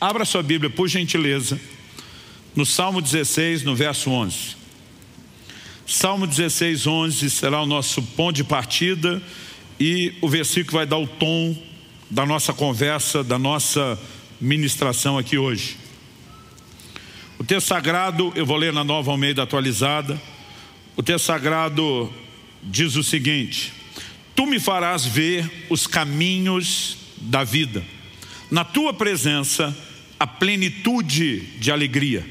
Abra sua Bíblia, por gentileza, no Salmo 16, no verso 11. Salmo 16, 11 será o nosso ponto de partida e o versículo que vai dar o tom da nossa conversa, da nossa ministração aqui hoje. O texto sagrado, eu vou ler na Nova Almeida atualizada. O texto sagrado diz o seguinte: Tu me farás ver os caminhos da vida. Na tua presença, a plenitude de alegria.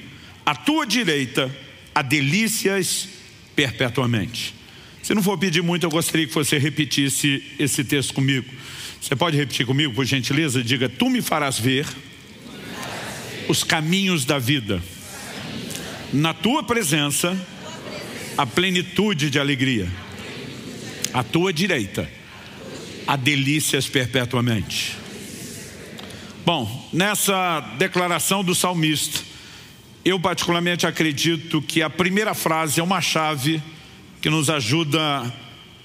À tua direita, há delícias perpetuamente. Se não for pedir muito, eu gostaria que você repetisse esse texto comigo. Você pode repetir comigo, por gentileza? Diga: Tu me farás ver os caminhos da vida. Na tua presença, a plenitude de alegria. À tua direita, há delícias perpetuamente. Bom, nessa declaração do salmista, eu particularmente acredito que a primeira frase é uma chave que nos ajuda a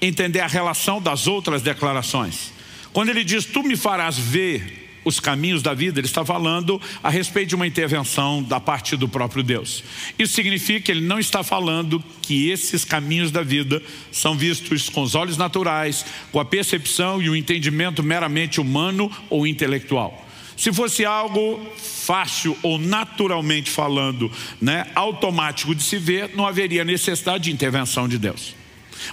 entender a relação das outras declarações. Quando ele diz, tu me farás ver os caminhos da vida, ele está falando a respeito de uma intervenção da parte do próprio Deus. Isso significa que ele não está falando que esses caminhos da vida são vistos com os olhos naturais, com a percepção e o entendimento meramente humano ou intelectual. Se fosse algo fácil ou naturalmente falando, automático de se ver, não haveria necessidade de intervenção de Deus.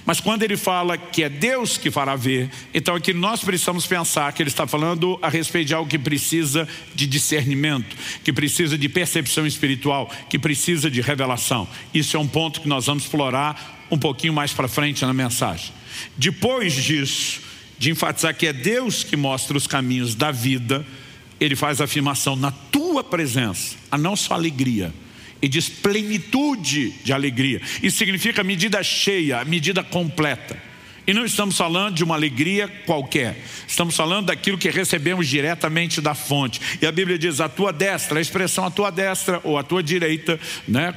Mas quando ele fala que é Deus que fará ver, então aqui nós precisamos pensar que ele está falando a respeito de algo que precisa de discernimento, que precisa de percepção espiritual, que precisa de revelação. Isso é um ponto que nós vamos explorar um pouquinho mais para frente na mensagem. Depois disso, de enfatizar que é Deus que mostra os caminhos da vida, ele faz a afirmação, na tua presença, a não só alegria, e diz plenitude de alegria. Isso significa medida cheia, medida completa. E não estamos falando de uma alegria qualquer. Estamos falando daquilo que recebemos diretamente da fonte. E a Bíblia diz a tua destra, a expressão a tua destra ou a tua direita,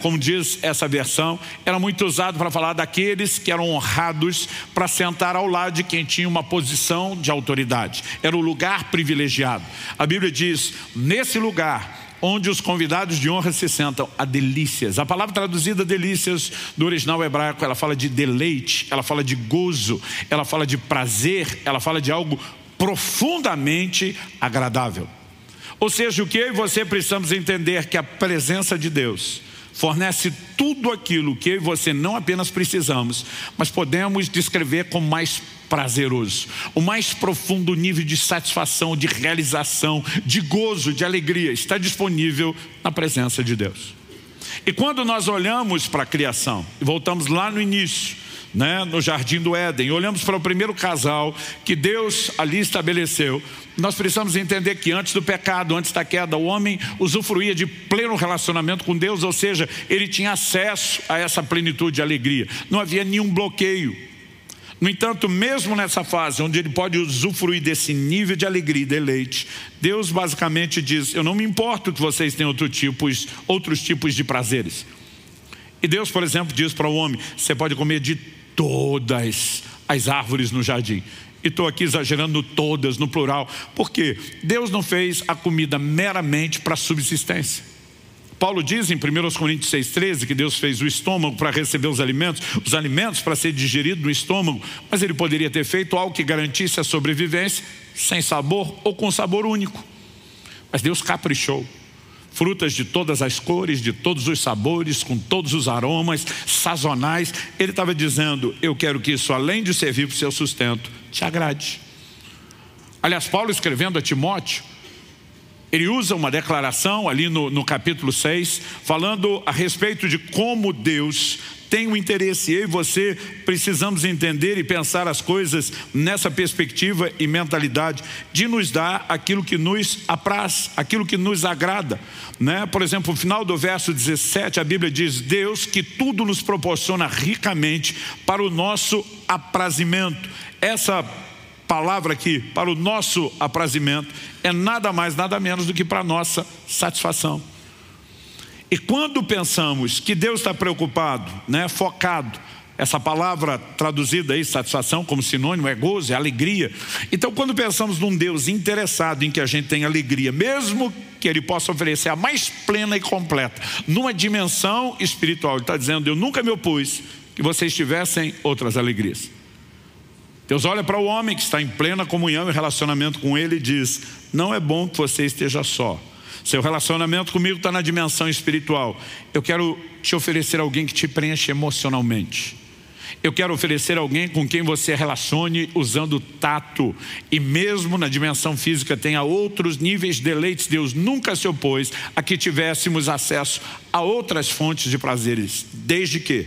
como diz essa versão, era muito usado para falar daqueles que eram honrados para sentar ao lado de quem tinha uma posição de autoridade. Era o lugar privilegiado. A Bíblia diz, nesse lugar onde os convidados de honra se sentam, há delícias. A palavra traduzida delícias do original hebraico, ela fala de deleite, ela fala de gozo, ela fala de prazer, ela fala de algo profundamente agradável. Ou seja, o que eu e você precisamos entender que a presença de Deus fornece tudo aquilo que eu e você não apenas precisamos, mas podemos descrever como mais prazeroso, o mais profundo nível de satisfação, de realização, de gozo, de alegria, está disponível na presença de Deus. E quando nós olhamos para a criação, e voltamos lá no início, no jardim do Éden, olhamos para o primeiro casal que Deus ali estabeleceu, nós precisamos entender que antes do pecado, antes da queda, o homem usufruía de pleno relacionamento com Deus, ou seja, ele tinha acesso a essa plenitude de alegria, não havia nenhum bloqueio. No entanto, mesmo nessa fase onde ele pode usufruir desse nível de alegria e deleite, Deus basicamente diz, eu não me importo que vocês tenham outros tipos de prazeres. E Deus, por exemplo, diz para o homem, você pode comer de todas as árvores no jardim. E estou aqui exagerando todas, no plural, porque Deus não fez a comida meramente para subsistência. Paulo diz em 1 Coríntios 6,13 que Deus fez o estômago para receber os alimentos para ser digerido no estômago, mas ele poderia ter feito algo que garantisse a sobrevivência sem sabor ou com sabor único. Mas Deus caprichou. Frutas de todas as cores, de todos os sabores, com todos os aromas, sazonais. Ele estava dizendo, eu quero que isso, além de servir para o seu sustento, te agrade. Aliás, Paulo escrevendo a Timóteo, ele usa uma declaração ali no capítulo 6, falando a respeito de como Deus tem um interesse. Eu e você precisamos entender e pensar as coisas nessa perspectiva e mentalidade de nos dar aquilo que nos apraz, aquilo que nos agrada. Por exemplo, no final do verso 17, a Bíblia diz, Deus que tudo nos proporciona ricamente para o nosso aprazimento. Essa palavra aqui, para o nosso aprazimento, é nada mais, nada menos do que para a nossa satisfação. E quando pensamos que Deus está preocupado, focado Essa palavra traduzida aí, satisfação, como sinônimo, é gozo, é alegria. Então, quando pensamos num Deus interessado em que a gente tenha alegria, mesmo que Ele possa oferecer a mais plena e completa, numa dimensão espiritual, Ele está dizendo: eu nunca me opus que vocês tivessem outras alegrias. Deus olha para o homem que está em plena comunhão e relacionamento com Ele e diz: não é bom que você esteja só. Seu relacionamento comigo está na dimensão espiritual. Eu quero te oferecer alguém que te preenche emocionalmente. Eu quero oferecer alguém com quem você relacione usando tato. E mesmo na dimensão física tenha outros níveis de deleites. Deus nunca se opôs a que tivéssemos acesso a outras fontes de prazeres, desde que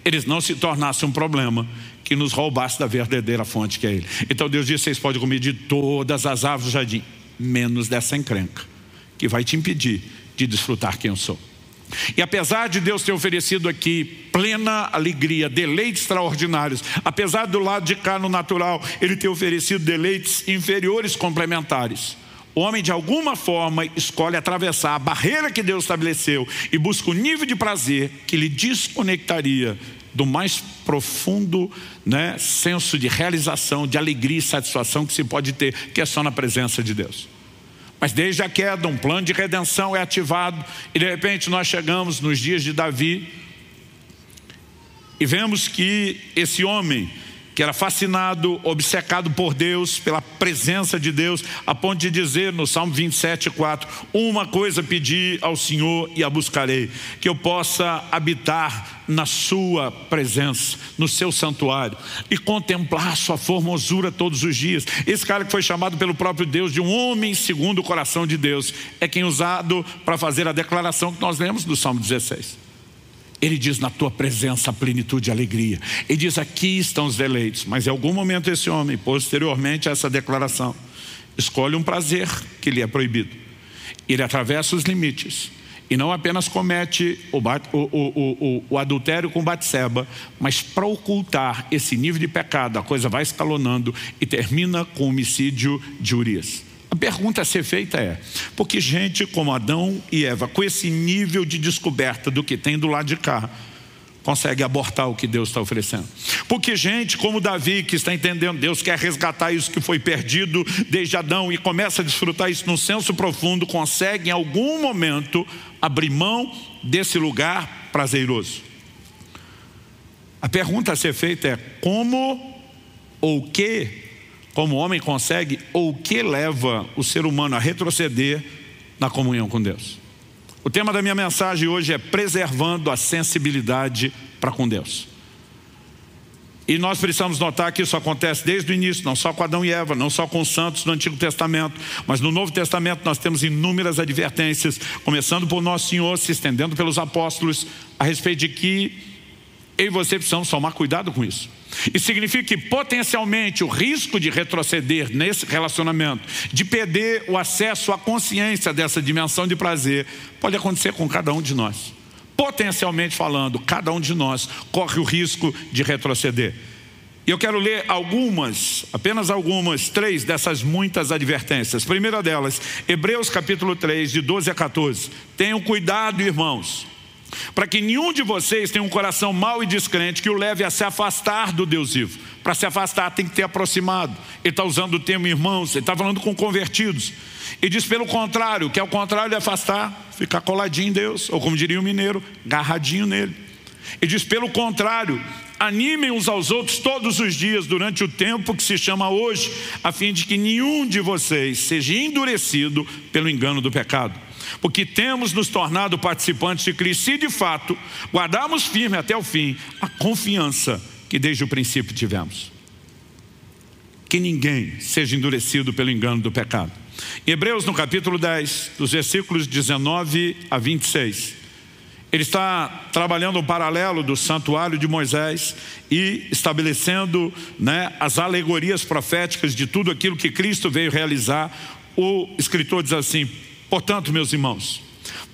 eles não se tornassem um problema que nos roubasse da verdadeira fonte que é Ele. Então Deus disse: vocês podem comer de todas as árvores do jardim, menos dessa encrenca, que vai te impedir de desfrutar quem eu sou. E apesar de Deus ter oferecido aqui plena alegria, deleites extraordinários, apesar do lado de cá no natural Ele ter oferecido deleites inferiores complementares, o homem de alguma forma escolhe atravessar a barreira que Deus estabeleceu e busca o nível de prazer que lhe desconectaria do mais profundo, senso de realização, de alegria e satisfação que se pode ter, que é só na presença de Deus. Mas desde a queda, um plano de redenção é ativado e de repente nós chegamos nos dias de Davi e vemos que esse homem que era fascinado, obcecado por Deus, pela presença de Deus, a ponto de dizer no Salmo 27:4, uma coisa pedi ao Senhor e a buscarei, que eu possa habitar na sua presença, no seu santuário, e contemplar sua formosura todos os dias. Esse cara que foi chamado pelo próprio Deus de um homem segundo o coração de Deus, é quem é usado para fazer a declaração que nós lemos do Salmo 16. Ele diz: na tua presença a plenitude e alegria. Ele diz: aqui estão os deleites. Mas em algum momento esse homem, posteriormente a essa declaração, escolhe um prazer que lhe é proibido. Ele atravessa os limites e não apenas comete o adultério com Batseba, mas para ocultar esse nível de pecado, a coisa vai escalonando e termina com o homicídio de Urias. A pergunta a ser feita é: por que gente como Adão e Eva, com esse nível de descoberta do que tem do lado de cá, consegue abortar o que Deus está oferecendo? Porque gente como Davi, que está entendendo, Deus quer resgatar isso que foi perdido desde Adão e começa a desfrutar isso num senso profundo, consegue em algum momento abrir mão desse lugar prazeroso? A pergunta a ser feita é: como ou o que, como o homem consegue, ou o que leva o ser humano a retroceder na comunhão com Deus? O tema da minha mensagem hoje é preservando a sensibilidade para com Deus. E nós precisamos notar que isso acontece desde o início, não só com Adão e Eva, não só com os santos do Antigo Testamento, mas no Novo Testamento nós temos inúmeras advertências, começando por Nosso Senhor, se estendendo pelos apóstolos, a respeito de que eu e você precisamos tomar cuidado com isso. Isso significa que potencialmente o risco de retroceder nesse relacionamento, de perder o acesso à consciência dessa dimensão de prazer, pode acontecer com cada um de nós. Potencialmente falando, cada um de nós corre o risco de retroceder. E eu quero ler algumas, apenas algumas, 3 dessas muitas advertências. Primeira delas, Hebreus capítulo 3, de 12 a 14. Tenham cuidado, irmãos, para que nenhum de vocês tenha um coração mau e descrente que o leve a se afastar do Deus vivo. Para se afastar tem que ter aproximado. Ele está usando o termo irmãos, ele está falando com convertidos. E diz pelo contrário, que ao contrário de afastar, ficar coladinho em Deus, ou como diria o mineiro, agarradinho nele. E diz pelo contrário, animem uns aos outros todos os dias durante o tempo que se chama hoje, a fim de que nenhum de vocês seja endurecido pelo engano do pecado. Porque temos nos tornado participantes de Cristo, se de fato guardarmos firme até o fim a confiança que desde o princípio tivemos. Que ninguém seja endurecido pelo engano do pecado. Em Hebreus no capítulo 10, dos versículos 19 a 26, ele está trabalhando um paralelo do santuário de Moisés e estabelecendo as alegorias proféticas de tudo aquilo que Cristo veio realizar. O escritor diz assim: portanto, meus irmãos,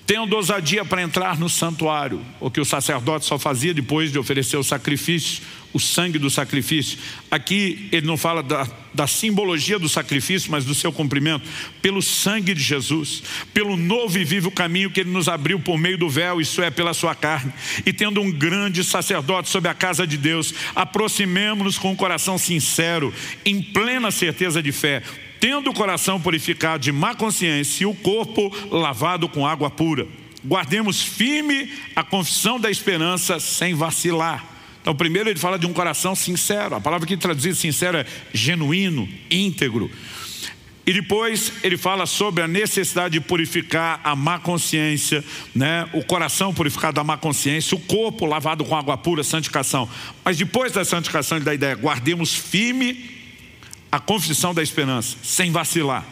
tendo ousadia para entrar no santuário, o que o sacerdote só fazia depois de oferecer o sacrifício, o sangue do sacrifício. Aqui ele não fala da simbologia do sacrifício, mas do seu cumprimento, pelo sangue de Jesus, pelo novo e vivo caminho que ele nos abriu por meio do véu, isso é, pela sua carne. E tendo um grande sacerdote sobre a casa de Deus, aproximemo-nos com um coração sincero, em plena certeza de fé, tendo o coração purificado de má consciência e o corpo lavado com água pura. Guardemos firme a confissão da esperança sem vacilar. Então primeiro ele fala de um coração sincero. A palavra que traduzida sincero é genuíno, íntegro. E depois ele fala sobre a necessidade de purificar a má consciência, né? O coração purificado da má consciência, o corpo lavado com água pura, santificação. Mas depois da santificação ele dá a ideia, guardemos firme a confissão da esperança, sem vacilar.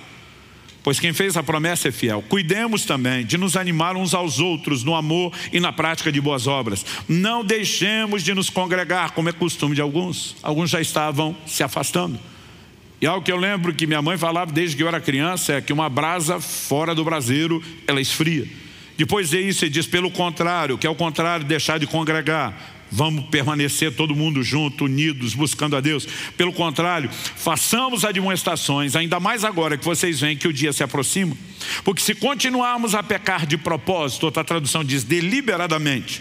Pois quem fez a promessa é fiel. Cuidemos também de nos animar uns aos outros no amor e na prática de boas obras. Não deixemos de nos congregar, como é costume de alguns. Alguns já estavam se afastando. E algo que eu lembro que minha mãe falava desde que eu era criança é que uma brasa fora do braseiro, ela esfria. Depois disso ele diz, pelo contrário, que é o contrário, deixar de congregar. Vamos permanecer todo mundo junto, unidos, buscando a Deus. Pelo contrário, façamos admoestações, ainda mais agora que vocês veem que o dia se aproxima. Porque se continuarmos a pecar de propósito, outra tradução diz deliberadamente,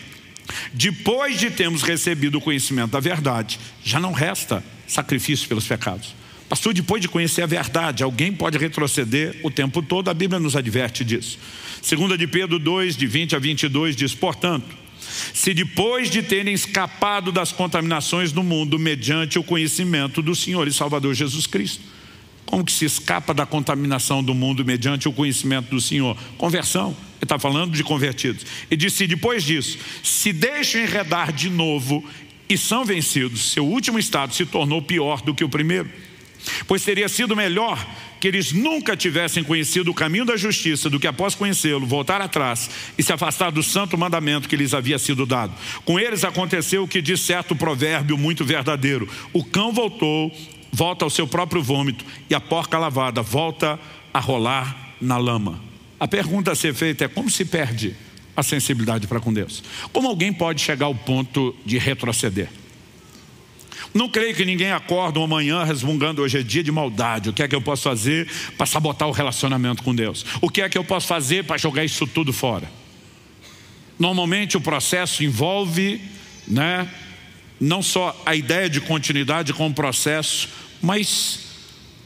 depois de termos recebido o conhecimento da verdade, já não resta sacrifício pelos pecados. Pastor, depois de conhecer a verdade, alguém pode retroceder o tempo todo, a Bíblia nos adverte disso. 2 de Pedro 2, de 20 a 22 diz, portanto, se depois de terem escapado das contaminações do mundo mediante o conhecimento do Senhor e Salvador Jesus Cristo. Como que se escapa da contaminação do mundo mediante o conhecimento do Senhor? Conversão, ele está falando de convertidos. E diz, se depois disso, se deixam enredar de novo e são vencidos, seu último estado se tornou pior do que o primeiro. Pois teria sido melhor que eles nunca tivessem conhecido o caminho da justiça do que após conhecê-lo, voltar atrás e se afastar do santo mandamento que lhes havia sido dado. Com eles aconteceu o que diz certo provérbio muito verdadeiro. O cão volta ao seu próprio vômito e a porca lavada volta a rolar na lama. A pergunta a ser feita é como se perde a sensibilidade para com Deus? Como alguém pode chegar ao ponto de retroceder? Não creio que ninguém acorda uma manhã resmungando, hoje é dia de maldade, o que é que eu posso fazer para sabotar o relacionamento com Deus? O que é que eu posso fazer para jogar isso tudo fora? Normalmente o processo envolve, né, não só a ideia de continuidade com o processo, mas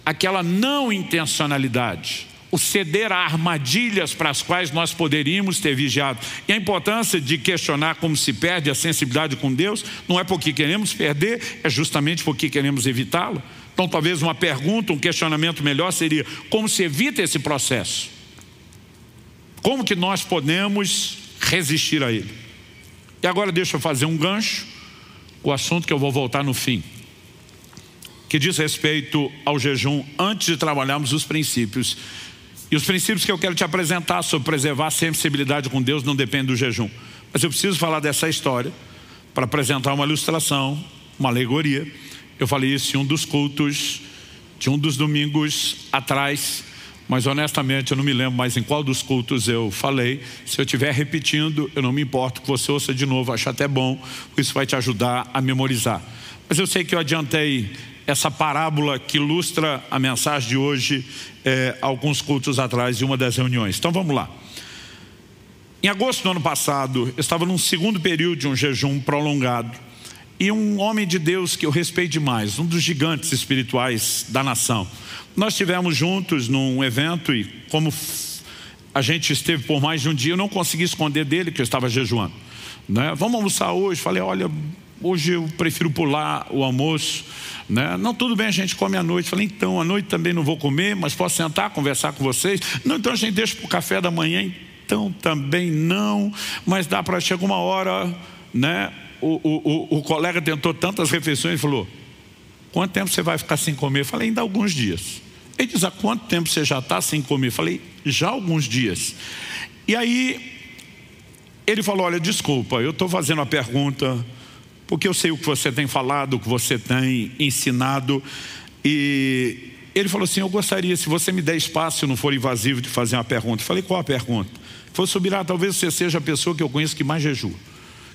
aquela não intencionalidade, o ceder a armadilhas para as quais nós poderíamos ter vigiado. E a importância de questionar como se perde a sensibilidade com Deus, não é porque queremos perder, é justamente porque queremos evitá-lo. Então talvez uma pergunta, um questionamento melhor seria, como se evita esse processo? Como que nós podemos resistir a ele? E agora deixa eu fazer um gancho, o assunto que eu vou voltar no fim, que diz respeito ao jejum antes de trabalharmos os princípios. E os princípios que eu quero te apresentar sobre preservar a sensibilidade com Deus não dependem do jejum. Mas eu preciso falar dessa história para apresentar uma ilustração, uma alegoria. Eu falei isso em um dos cultos, de um dos domingos atrás, mas honestamente eu não me lembro mais em qual dos cultos eu falei. Se eu estiver repetindo, eu não me importo que você ouça de novo, acho até bom, isso vai te ajudar a memorizar. Mas eu sei que eu adiantei essa parábola que ilustra a mensagem de hoje alguns cultos atrás de uma das reuniões. Então vamos lá. Em agosto do ano passado, eu estava num segundo período de um jejum prolongado e um homem de Deus que eu respeito demais, um dos gigantes espirituais da nação. Nós estivemos juntos num evento e como a gente esteve por mais de um dia, eu não consegui esconder dele que eu estava jejuando, né? Vamos almoçar hoje? Falei, olha, hoje eu prefiro pular o almoço, né? Não, tudo bem, a gente come à noite. Falei, então, à noite também não vou comer, mas posso sentar, conversar com vocês? Não, então a gente deixa para o café da manhã. Então também não, mas dá para chegar uma hora, né? O colega tentou tantas refeições e falou, quanto tempo você vai ficar sem comer? Eu falei, ainda alguns dias. Ele diz, há quanto tempo você já está sem comer? Eu falei, já há alguns dias. E aí ele falou, olha, desculpa, eu estou fazendo a pergunta porque eu sei o que você tem falado, o que você tem ensinado, e Ele falou assim: eu gostaria, se você me der espaço e não for invasivo, de fazer uma pergunta. Eu falei: qual a pergunta? Ele falou: Subirá, talvez você seja a pessoa que eu conheço que mais jejua,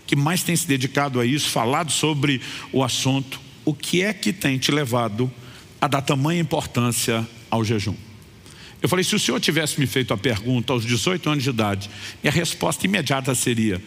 que mais tem se dedicado a isso, falado sobre o assunto. O que é que tem te levado a dar tamanha importância ao jejum? Eu falei: se o senhor tivesse me feito a pergunta aos 18 anos de idade, minha resposta imediata seria: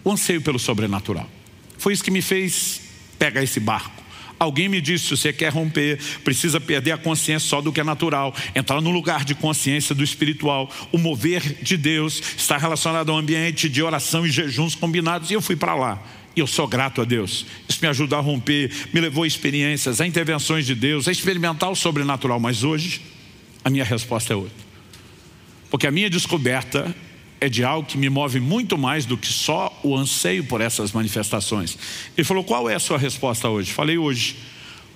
o anseio pelo sobrenatural. Foi isso que me fez pegar esse barco. Alguém me disse: se você quer romper, precisa perder a consciência só do que é natural, entrar no lugar de consciência do espiritual. O mover de Deus está relacionado ao ambiente de oração e jejuns combinados. E eu fui para lá. E eu sou grato a Deus. Isso me ajudou a romper, me levou a experiências, a intervenções de Deus, a experimentar o sobrenatural. Mas hoje, a minha resposta é outra. Porque a minha descoberta é de algo que me move muito mais do que só o anseio por essas manifestações. Ele falou: qual é a sua resposta hoje? Falei: hoje,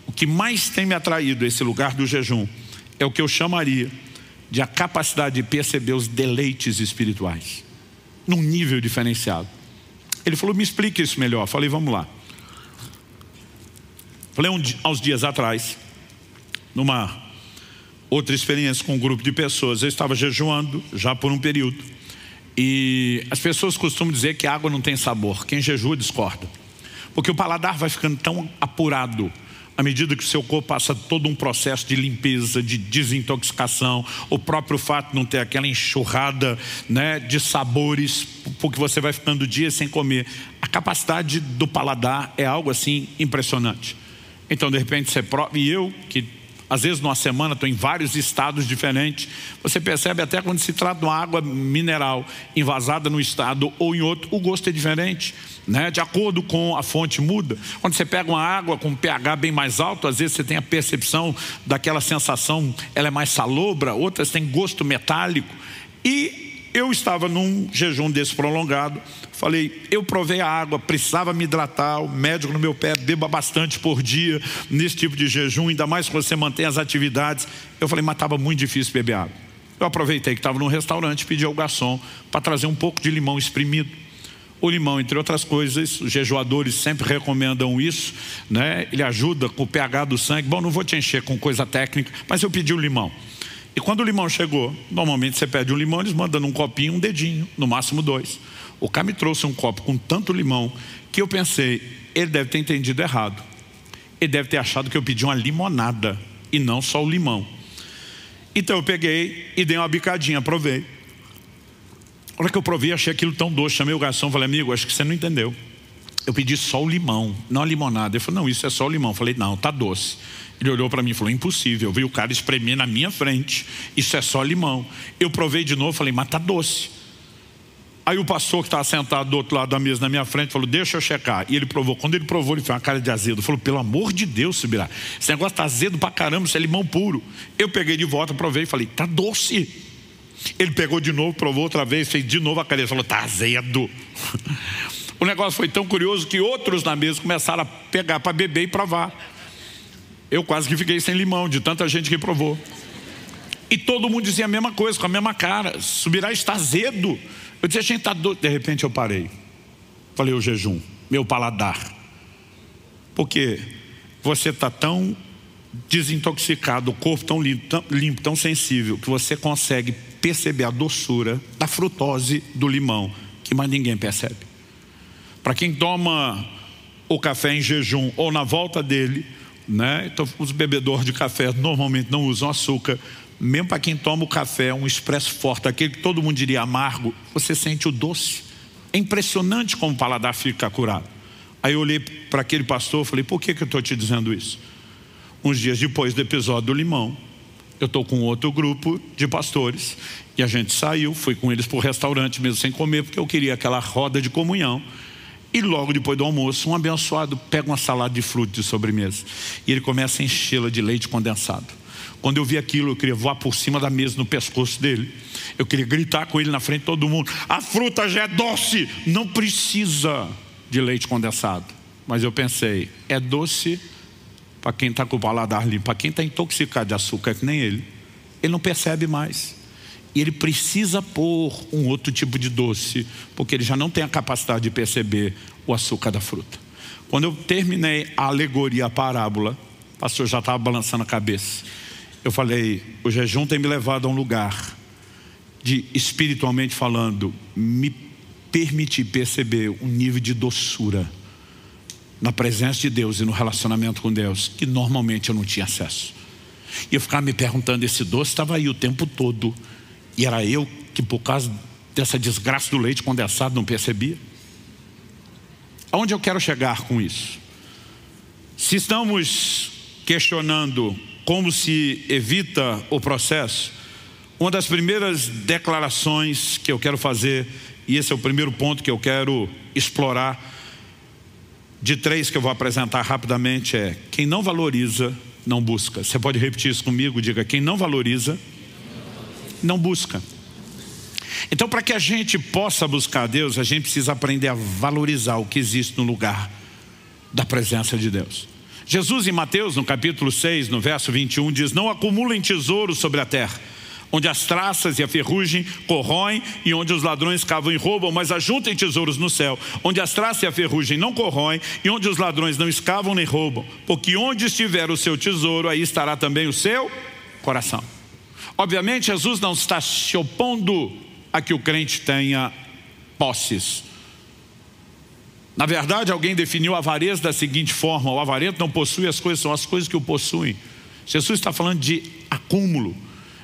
o que mais tem me atraído a esse lugar do jejum é o que eu chamaria de a capacidade de perceber os deleites espirituais, num nível diferenciado. Ele falou: me explique isso melhor. Falei: vamos lá. Falei: aos dias atrás, numa outra experiência com um grupo de pessoas, eu estava jejuando já por um período. E as pessoas costumam dizer que a água não tem sabor. Quem jejua discorda. Porque o paladar vai ficando tão apurado à medida que o seu corpo passa todo um processo de limpeza, de desintoxicação. O próprio fato de não ter aquela enxurrada, né, de sabores, porque você vai ficando dias sem comer. A capacidade do paladar é algo assim impressionante. Então de repente você prova, e eu que às vezes numa semana estou em vários estados diferentes, você percebe até quando se trata de uma água mineral envasada num estado ou em outro, o gosto é diferente, né? De acordo com a fonte muda. Quando você pega uma água com um pH bem mais alto, às vezes você tem a percepção daquela sensação, ela é mais salobra, outras têm gosto metálico. E eu estava num jejum desse prolongado. Falei: eu provei a água, precisava me hidratar. O médico no meu pé: beba bastante por dia nesse tipo de jejum, ainda mais que você mantém as atividades. Eu falei: mas estava muito difícil beber água. Eu aproveitei que estava num restaurante, pedi ao garçom para trazer um pouco de limão espremido. O limão, entre outras coisas, os jejuadores sempre recomendam isso, né? Ele ajuda com o pH do sangue. Bom, não vou te encher com coisa técnica, mas eu pedi o limão. E quando o limão chegou, normalmente você pede um limão, eles mandam num copinho, um dedinho, no máximo 2. O cara me trouxe um copo com tanto limão que eu pensei: ele deve ter entendido errado. Ele deve ter achado que eu pedi uma limonada e não só o limão. Então eu peguei e dei uma bicadinha, provei. A hora que eu provei, achei aquilo tão doce. Chamei o garçom e falei: amigo, acho que você não entendeu. Eu pedi só o limão, não a limonada. Ele falou: não, isso é só o limão. Eu falei: não, tá doce. Ele olhou para mim e falou: impossível. Eu vi o cara espremer na minha frente. Isso é só limão. Eu provei de novo, falei: mas tá doce. Aí o pastor que estava sentado do outro lado da mesa na minha frente falou: deixa eu checar. E ele provou. Quando ele provou, ele fez uma cara de azedo. Falou: pelo amor de Deus, Subirá, esse negócio tá azedo pra caramba, isso é limão puro. Eu peguei de volta, provei e falei: tá doce. Ele pegou de novo, provou outra vez, fez de novo a cara. Ele falou: tá azedo. O negócio foi tão curioso que outros na mesa começaram a pegar para beber e provar. Eu quase que fiquei sem limão, de tanta gente que provou. E todo mundo dizia a mesma coisa, com a mesma cara: Subirá, está azedo. Eu dizia: gente, está doido. De repente eu parei. Falei: o jejum, meu paladar. Porque você está tão desintoxicado, o corpo tão limpo, tão sensível, que você consegue perceber a doçura da frutose do limão, que mais ninguém percebe. Para quem toma o café em jejum ou na volta dele, né? Então os bebedores de café normalmente não usam açúcar. Mesmo para quem toma o café, um expresso forte, aquele que todo mundo diria amargo, você sente o doce. É impressionante como o paladar fica curado. Aí eu olhei para aquele pastor e falei: por que eu estou te dizendo isso? Uns dias depois do episódio do limão, eu estou com outro grupo de pastores e a gente saiu, fui com eles para o restaurante mesmo sem comer, porque eu queria aquela roda de comunhão. E logo depois do almoço, um abençoado pega uma salada de fruta de sobremesa e ele começa a enchê-la de leite condensado. Quando eu vi aquilo, eu queria voar por cima da mesa no pescoço dele. Eu queria gritar com ele na frente de todo mundo: a fruta já é doce, não precisa de leite condensado. Mas eu pensei: é doce para quem está com o paladar limpo. Para quem está intoxicado de açúcar, que nem ele não percebe mais. E ele precisa pôr um outro tipo de doce, porque ele já não tem a capacidade de perceber o açúcar da fruta. Quando eu terminei a alegoria, a parábola, o pastor já estava balançando a cabeça. eu falei, o jejum tem me levado a um lugar de, espiritualmente falando, me permitir perceber um nível de doçura na presença de Deus e no relacionamento com Deus, que normalmente eu não tinha acesso. E eu ficava me perguntando, esse doce estava aí o tempo todo, e era eu que por causa dessa desgraça do leite condensado não percebia. Aonde eu quero chegar com isso? Se estamos questionando como se evita o processo, uma das primeiras declarações que eu quero fazer, e esse é o primeiro ponto que eu quero explorar, de 3 que eu vou apresentar rapidamente, é: quem não valoriza, não busca. Você pode repetir isso comigo? Diga: quem não valoriza, não busca. Então, para que a gente possa buscar a Deus, a gente precisa aprender a valorizar o que existe no lugar da presença de Deus. Jesus, em Mateus, no capítulo 6, no verso 21, diz: não acumulem tesouros sobre a terra, onde as traças e a ferrugem corroem e onde os ladrões cavam e roubam, mas ajuntem tesouros no céu, onde as traças e a ferrugem não corroem e onde os ladrões não escavam nem roubam, porque onde estiver o seu tesouro, aí estará também o seu coração. Obviamente, Jesus não está se opondo a que o crente tenha posses. Na verdade, alguém definiu a avareza da seguinte forma: o avarento não possui as coisas, são as coisas que o possuem. Jesus está falando de acúmulo.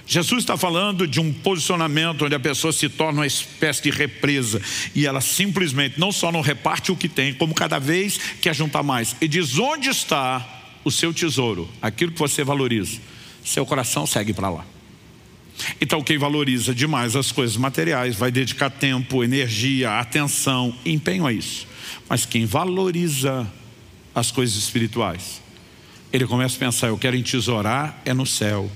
Jesus está falando de um posicionamento onde a pessoa se torna uma espécie de represa, e ela simplesmente não só não reparte o que tem, como cada vez quer juntar mais. E diz: onde está o seu tesouro, aquilo que você valoriza, seu coração segue para lá. Então, quem valoriza demais as coisas materiais vai dedicar tempo, energia, atenção, empenho a isso. Mas quem valoriza as coisas espirituais, ele começa a pensar: eu quero entesourar é no céu.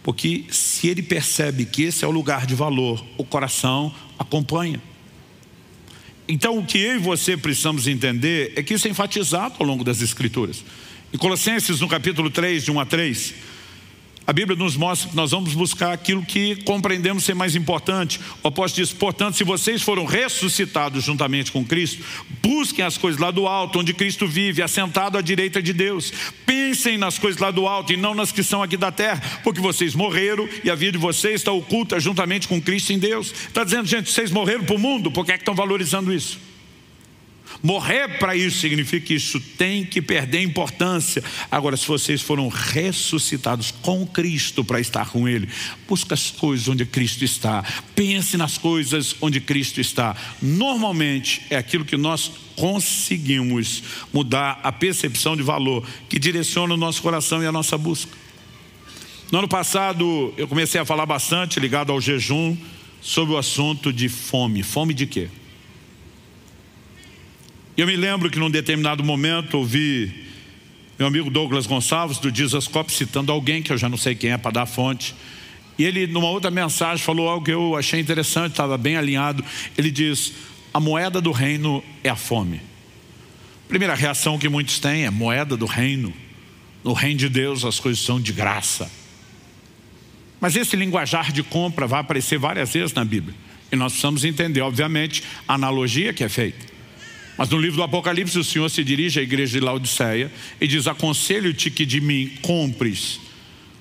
Porque se ele percebe que esse é o lugar de valor, o coração acompanha. Então, o que eu e você precisamos entender é que isso é enfatizado ao longo das Escrituras. Em Colossenses, no capítulo 3, de 1 a 3, a Bíblia nos mostra que nós vamos buscar aquilo que compreendemos ser mais importante. O apóstolo diz: portanto, se vocês foram ressuscitados juntamente com Cristo, busquem as coisas lá do alto, onde Cristo vive, assentado à direita de Deus. Pensem nas coisas lá do alto e não nas que são aqui da terra, porque vocês morreram e a vida de vocês está oculta juntamente com Cristo em Deus. Está dizendo: gente, vocês morreram para o mundo, por que é que estão valorizando isso? Morrer para isso significa que isso tem que perder importância. Agora, se vocês foram ressuscitados com Cristo para estar com Ele, busque as coisas onde Cristo está. Pense nas coisas onde Cristo está. Normalmente é aquilo que nós conseguimos mudar a percepção de valor, que direciona o nosso coração e a nossa busca. No ano passado eu comecei a falar bastante, ligado ao jejum, sobre o assunto de fome. Fome de quê? Eu me lembro que num determinado momento ouvi meu amigo Douglas Gonçalves, do Jesus Cop, citando alguém que eu já não sei quem é para dar a fonte. E ele, numa outra mensagem, falou algo que eu achei interessante, estava bem alinhado. Ele diz: a moeda do reino é a fome. Primeira reação que muitos têm é: moeda do reino. No reino de Deus as coisas são de graça. Mas esse linguajar de compra vai aparecer várias vezes na Bíblia. E nós precisamos entender, obviamente, a analogia que é feita. Mas no livro do Apocalipse o Senhor se dirige à igreja de Laodiceia e diz: aconselho-te que de mim compres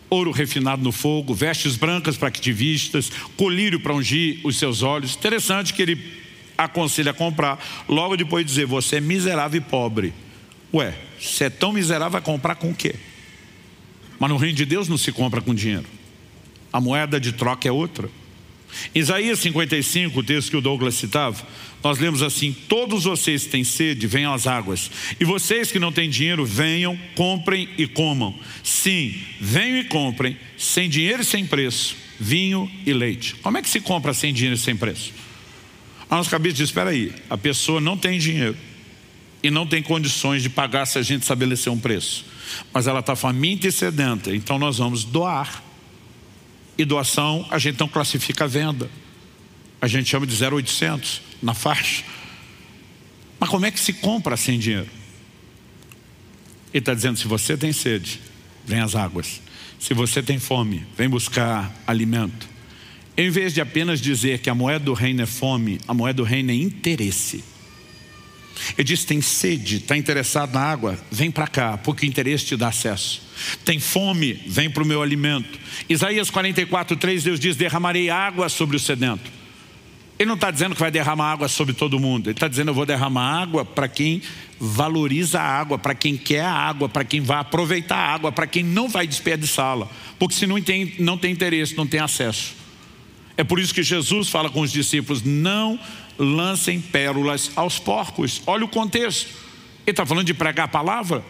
ouro refinado no fogo, vestes brancas para que te vistas, colírio para ungir os seus olhos. Interessante que ele aconselha a comprar, logo depois de dizer: você é miserável e pobre. Ué, se é tão miserável, vai comprar com o quê? Mas no reino de Deus não se compra com dinheiro. A moeda de troca é outra. Isaías 55, o texto que o Douglas citava, nós lemos assim: todos vocês que têm sede, venham às águas, e vocês que não têm dinheiro, venham, comprem e comam. Sim, venham e comprem, sem dinheiro e sem preço, vinho e leite. Como é que se compra sem dinheiro e sem preço? A nossa cabeça diz: espera aí, a pessoa não tem dinheiro e não tem condições de pagar se a gente estabelecer um preço, mas ela está faminta e sedenta, então nós vamos doar. E doação a gente não classifica a venda, a gente chama de 0,800 na faixa. Mas como é que se compra sem dinheiro? Ele está dizendo: se você tem sede, vem às águas. Se você tem fome, vem buscar alimento. Em vez de apenas dizer que a moeda do reino é fome, a moeda do reino é interesse. Ele diz: tem sede, está interessado na água? Vem para cá, porque o interesse te dá acesso. Tem fome? Vem para o meu alimento. Isaías 44:3, Deus diz: derramarei água sobre o sedento. Ele não está dizendo que vai derramar água sobre todo mundo. Ele está dizendo: eu vou derramar água para quem valoriza a água, para quem quer a água, para quem vai aproveitar a água, para quem não vai desperdiçá-la. Porque se não tem interesse, não tem acesso. É por isso que Jesus fala com os discípulos: não lancem pérolas aos porcos. Olha o contexto. Ele está falando de pregar a palavra.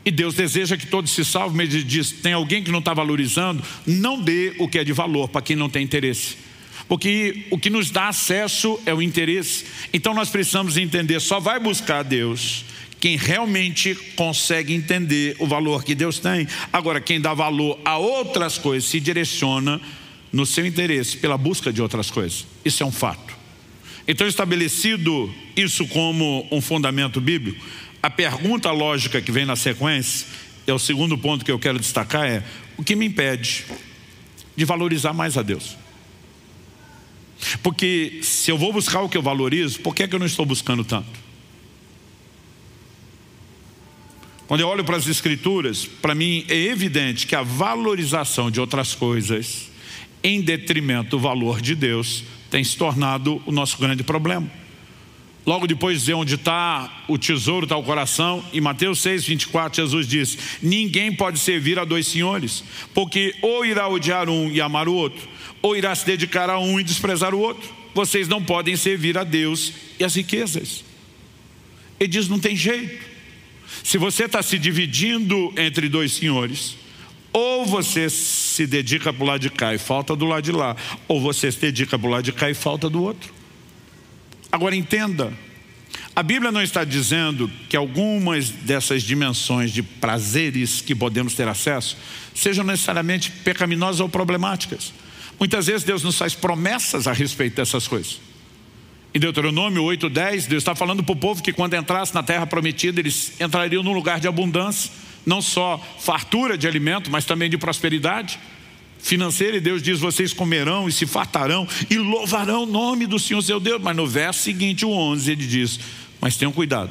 E Deus deseja que todos se salvem. Mas ele diz: tem alguém que não está valorizando, não dê o que é de valor para quem não tem interesse. Porque o que nos dá acesso é o interesse. Então nós precisamos entender: só vai buscar Deus quem realmente consegue entender o valor que Deus tem. Agora, quem dá valor a outras coisas se direciona no seu interesse pela busca de outras coisas. Isso é um fato. Então, estabelecido isso como um fundamento bíblico, a pergunta lógica que vem na sequência, é o segundo ponto que eu quero destacar, é: o que me impede de valorizar mais a Deus? Porque se eu vou buscar o que eu valorizo, por que é que eu não estou buscando tanto? Quando eu olho para as Escrituras, para mim é evidente que a valorização de outras coisas em detrimento do valor de Deus tem se tornado o nosso grande problema. Logo depois de dizer onde está o tesouro, está o coração, em Mateus 6:24, Jesus diz: ninguém pode servir a dois senhores, porque ou irá odiar um e amar o outro, ou irá se dedicar a um e desprezar o outro. Vocês não podem servir a Deus e as riquezas. Ele diz: não tem jeito. Se você está se dividindo entre dois senhores, ou você se dedica para o lado de cá e falta do lado de lá, ou você se dedica para o lado de cá e falta do outro. Agora entenda, a Bíblia não está dizendo que algumas dessas dimensões de prazeres que podemos ter acesso sejam necessariamente pecaminosas ou problemáticas. Muitas vezes Deus nos faz promessas a respeito dessas coisas. Em Deuteronômio 8:10, Deus está falando para o povo que quando entrasse na terra prometida, eles entrariam num lugar de abundância, não só fartura de alimento, mas também de prosperidade financeira. E Deus diz: vocês comerão e se fartarão e louvarão o nome do Senhor seu Deus. Mas no verso seguinte, o 11, ele diz: mas tenham cuidado,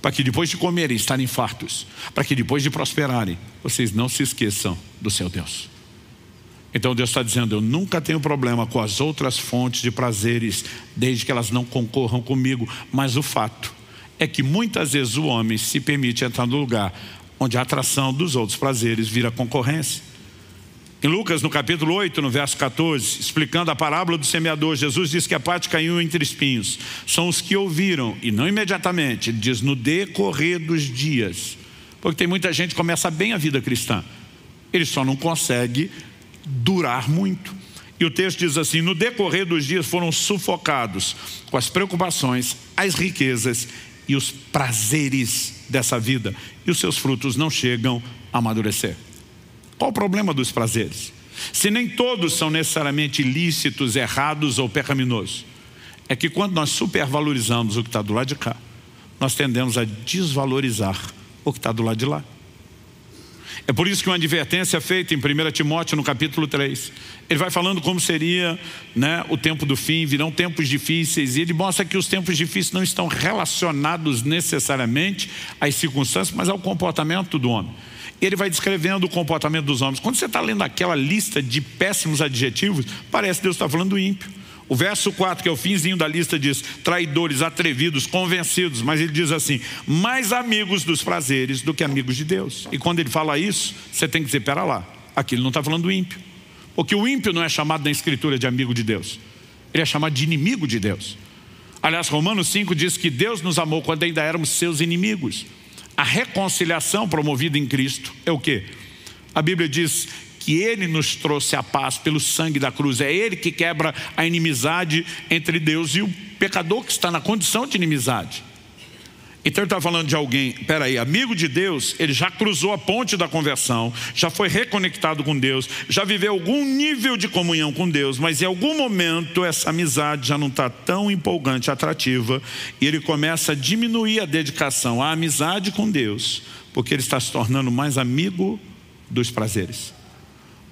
para que depois de comerem, estarem fartos, para que depois de prosperarem, vocês não se esqueçam do seu Deus. Então Deus está dizendo: eu nunca tenho problema com as outras fontes de prazeres, desde que elas não concorram comigo. Mas o fato é que muitas vezes o homem se permite entrar no lugar onde a atração dos outros prazeres vira concorrência. Em Lucas, no capítulo 8, no verso 14, explicando a parábola do semeador, Jesus diz que a parte caiu entre espinhos. São os que ouviram, e não imediatamente. Ele diz: no decorrer dos dias. Porque tem muita gente que começa bem a vida cristã, ele só não consegue durar muito. E o texto diz assim: no decorrer dos dias foram sufocados com as preocupações, as riquezas e os prazeres dessa vida, e os seus frutos não chegam a amadurecer. Qual o problema dos prazeres? Se nem todos são necessariamente ilícitos, errados ou pecaminosos, é que quando nós supervalorizamos o que está do lado de cá, nós tendemos a desvalorizar o que está do lado de lá. É por isso que uma advertência feita em 1 Timóteo no capítulo 3, ele vai falando como seria, o tempo do fim. Virão tempos difíceis, e ele mostra que os tempos difíceis não estão relacionados necessariamente às circunstâncias, mas ao comportamento do homem. Ele vai descrevendo o comportamento dos homens. Quando você está lendo aquela lista de péssimos adjetivos, parece que Deus está falando do ímpio. O verso 4, que é o finzinho da lista, diz: traidores, atrevidos, convencidos. Mas ele diz assim: mais amigos dos prazeres do que amigos de Deus. E quando ele fala isso, você tem que dizer: pera lá, aqui ele não está falando do ímpio. Porque o ímpio não é chamado na Escritura de amigo de Deus, ele é chamado de inimigo de Deus. Aliás, Romanos 5 diz que Deus nos amou quando ainda éramos seus inimigos. A reconciliação promovida em Cristo é o quê? A Bíblia diz que Ele nos trouxe a paz pelo sangue da cruz. É Ele que quebra a inimizade entre Deus e o pecador que está na condição de inimizade. Então ele está falando de alguém, amigo de Deus. Ele já cruzou a ponte da conversão, já foi reconectado com Deus, já viveu algum nível de comunhão com Deus, mas em algum momento essa amizade já não está tão empolgante, atrativa, e ele começa a diminuir a dedicação à amizade com Deus, porque ele está se tornando mais amigo dos prazeres.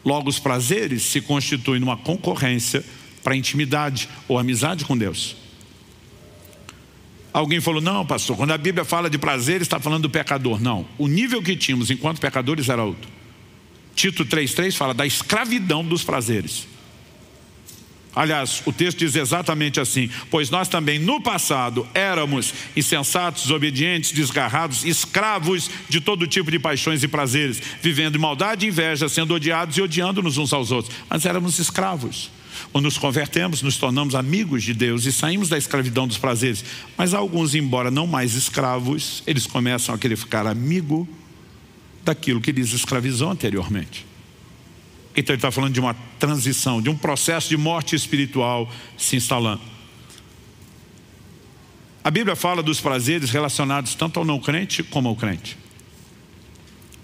Logo, os prazeres se constituem numa concorrência para a intimidade ou amizade com Deus. Alguém falou, não pastor, quando a Bíblia fala de prazer está falando do pecador. Não, o nível que tínhamos enquanto pecadores era outro. Tito 3,3 fala da escravidão dos prazeres. Aliás, o texto diz exatamente assim: pois nós também no passado éramos insensatos, desobedientes, desgarrados, escravos de todo tipo de paixões e prazeres, vivendo em maldade e inveja, sendo odiados e odiando-nos uns aos outros. Mas éramos escravos. Ou nos convertemos, nos tornamos amigos de Deus e saímos da escravidão dos prazeres. Mas alguns, embora não mais escravos, eles começam a querer ficar amigo daquilo que lhes escravizou anteriormente. Então ele está falando de uma transição, de um processo de morte espiritual se instalando. A Bíblia fala dos prazeres relacionados tanto ao não crente como ao crente.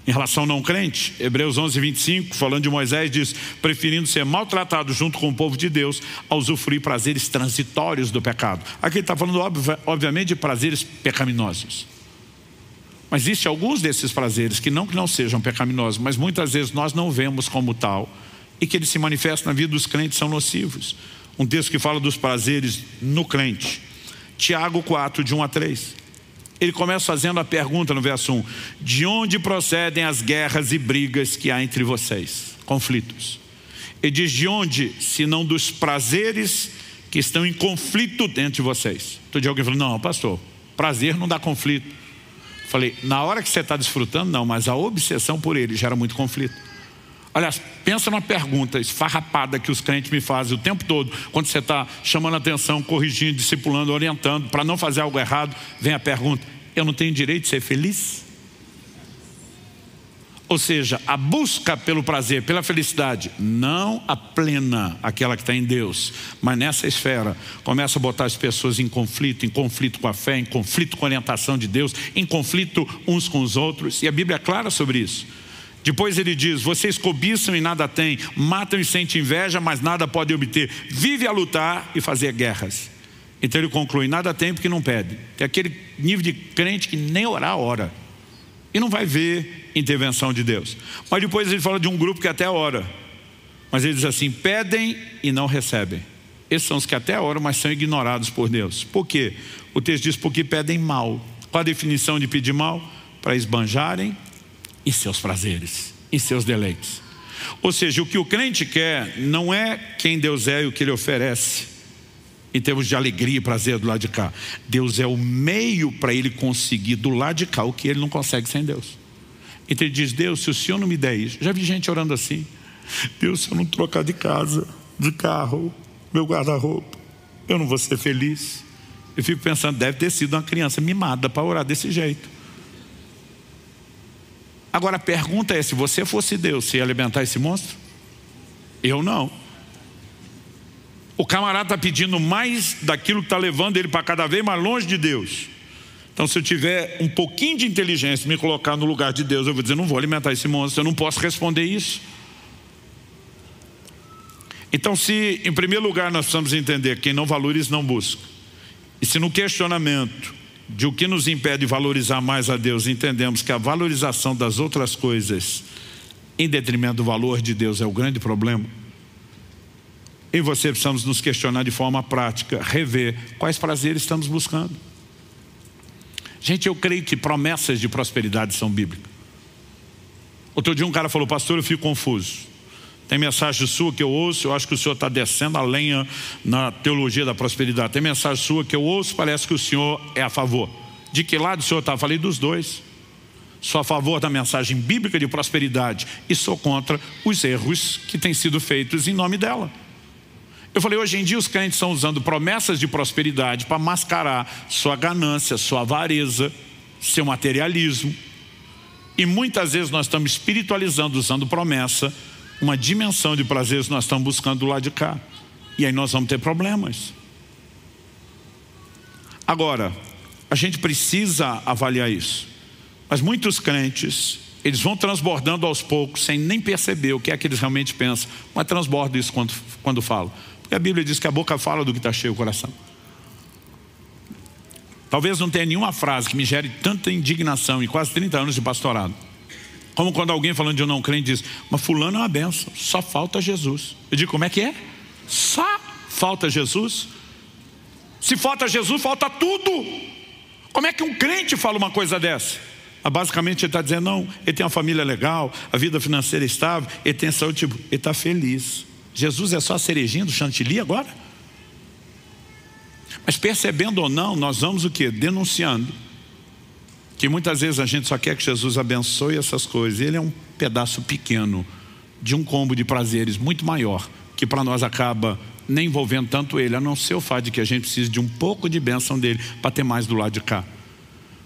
Em relação ao não crente, Hebreus 11:25, falando de Moisés, diz: preferindo ser maltratado junto com o povo de Deus a usufruir prazeres transitórios do pecado. Aqui ele está falando obviamente de prazeres pecaminosos. Mas existem alguns desses prazeres que não sejam pecaminosos, mas muitas vezes nós não vemos como tal e que eles se manifestam na vida dos crentes, são nocivos. Um texto que fala dos prazeres no crente, Tiago 4, de 1 a 3. Ele começa fazendo a pergunta no verso 1: de onde procedem as guerras e brigas que há entre vocês? Conflitos. Ele diz: de onde, se não dos prazeres que estão em conflito dentro de vocês? Todo dia alguém falou: não pastor, prazer não dá conflito. Falei, na hora que você está desfrutando, não, mas a obsessão por ele gera muito conflito. Aliás, pensa numa pergunta esfarrapada que os crentes me fazem o tempo todo. Quando você está chamando a atenção, corrigindo, discipulando, orientando, para não fazer algo errado, vem a pergunta: eu não tenho direito de ser feliz? Ou seja, a busca pelo prazer, pela felicidade, não a plena, aquela que está em Deus, mas nessa esfera, começa a botar as pessoas em conflito com a fé, em conflito com a orientação de Deus, em conflito uns com os outros, e a Bíblia é clara sobre isso. Depois ele diz: vocês cobiçam e nada têm, matam e sentem inveja, mas nada podem obter, vive a lutar e fazer guerras. Então ele conclui: nada tem porque não pede. Tem aquele nível de crente que nem orar ora, e não vai ver intervenção de Deus. Mas depois ele fala de um grupo que até ora, mas ele diz assim: pedem e não recebem. Esses são os que até oram, mas são ignorados por Deus. Por quê? O texto diz: porque pedem mal. Qual a definição de pedir mal? Para esbanjarem em seus prazeres, em seus deleites. Ou seja, o que o crente quer não é quem Deus é e o que ele oferece em termos de alegria e prazer do lado de cá. Deus é o meio para ele conseguir do lado de cá o que ele não consegue sem Deus. Então ele diz: Deus, se o Senhor não me der isso. Já vi gente orando assim: Deus, se eu não trocar de casa, de carro, meu guarda-roupa, eu não vou ser feliz. Eu fico pensando, deve ter sido uma criança mimada para orar desse jeito. Agora a pergunta é: se você fosse Deus, você ia alimentar esse monstro? Eu não. O camarada está pedindo mais daquilo que está levando ele para cada vez mais longe de Deus. Então, se eu tiver um pouquinho de inteligência, me colocar no lugar de Deus, eu vou dizer: não vou alimentar esse monstro, eu não posso responder isso. Então, se em primeiro lugar nós precisamos entender que quem não valoriza não busca, e se no questionamento de o que nos impede de valorizar mais a Deus, entendemos que a valorização das outras coisas em detrimento do valor de Deus é o grande problema, eu e você precisamos nos questionar de forma prática, rever quais prazeres estamos buscando. Gente, eu creio que promessas de prosperidade são bíblicas. Outro dia um cara falou: pastor, eu fico confuso. Tem mensagem sua que eu ouço, eu acho que o senhor está descendo a lenha na teologia da prosperidade. Tem mensagem sua que eu ouço, parece que o senhor é a favor. De que lado o senhor está? Falei dos dois. Sou a favor da mensagem bíblica de prosperidade e sou contra os erros que têm sido feitos em nome dela. Eu falei: hoje em dia os crentes estão usando promessas de prosperidade para mascarar sua ganância, sua avareza, seu materialismo. E muitas vezes nós estamos espiritualizando, usando promessa, uma dimensão de prazeres nós estamos buscando do lado de cá. E aí nós vamos ter problemas. Agora, a gente precisa avaliar isso. Mas muitos crentes, eles vão transbordando aos poucos, sem nem perceber o que é que eles realmente pensam. Mas transbordam isso quando falam. Porque a Bíblia diz que a boca fala do que está cheio o coração. Talvez não tenha nenhuma frase que me gere tanta indignação em quase 30 anos de pastorado, como quando alguém falando de um não crente diz: mas fulano é uma benção, só falta Jesus. Eu digo: como é que é? Só falta Jesus? Se falta Jesus, falta tudo. Como é que um crente fala uma coisa dessa? Basicamente ele está dizendo, não, ele tem uma família legal, a vida financeira é estável, ele tem saúde, tipo, ele está feliz. Jesus é só a cerejinha do chantilly agora? Mas percebendo ou não, nós vamos o quê? Denunciando que muitas vezes a gente só quer que Jesus abençoe essas coisas. Ele é um pedaço pequeno de um combo de prazeres muito maior, que para nós acaba nem envolvendo tanto ele, a não ser o fato de que a gente precisa de um pouco de bênção dele para ter mais do lado de cá.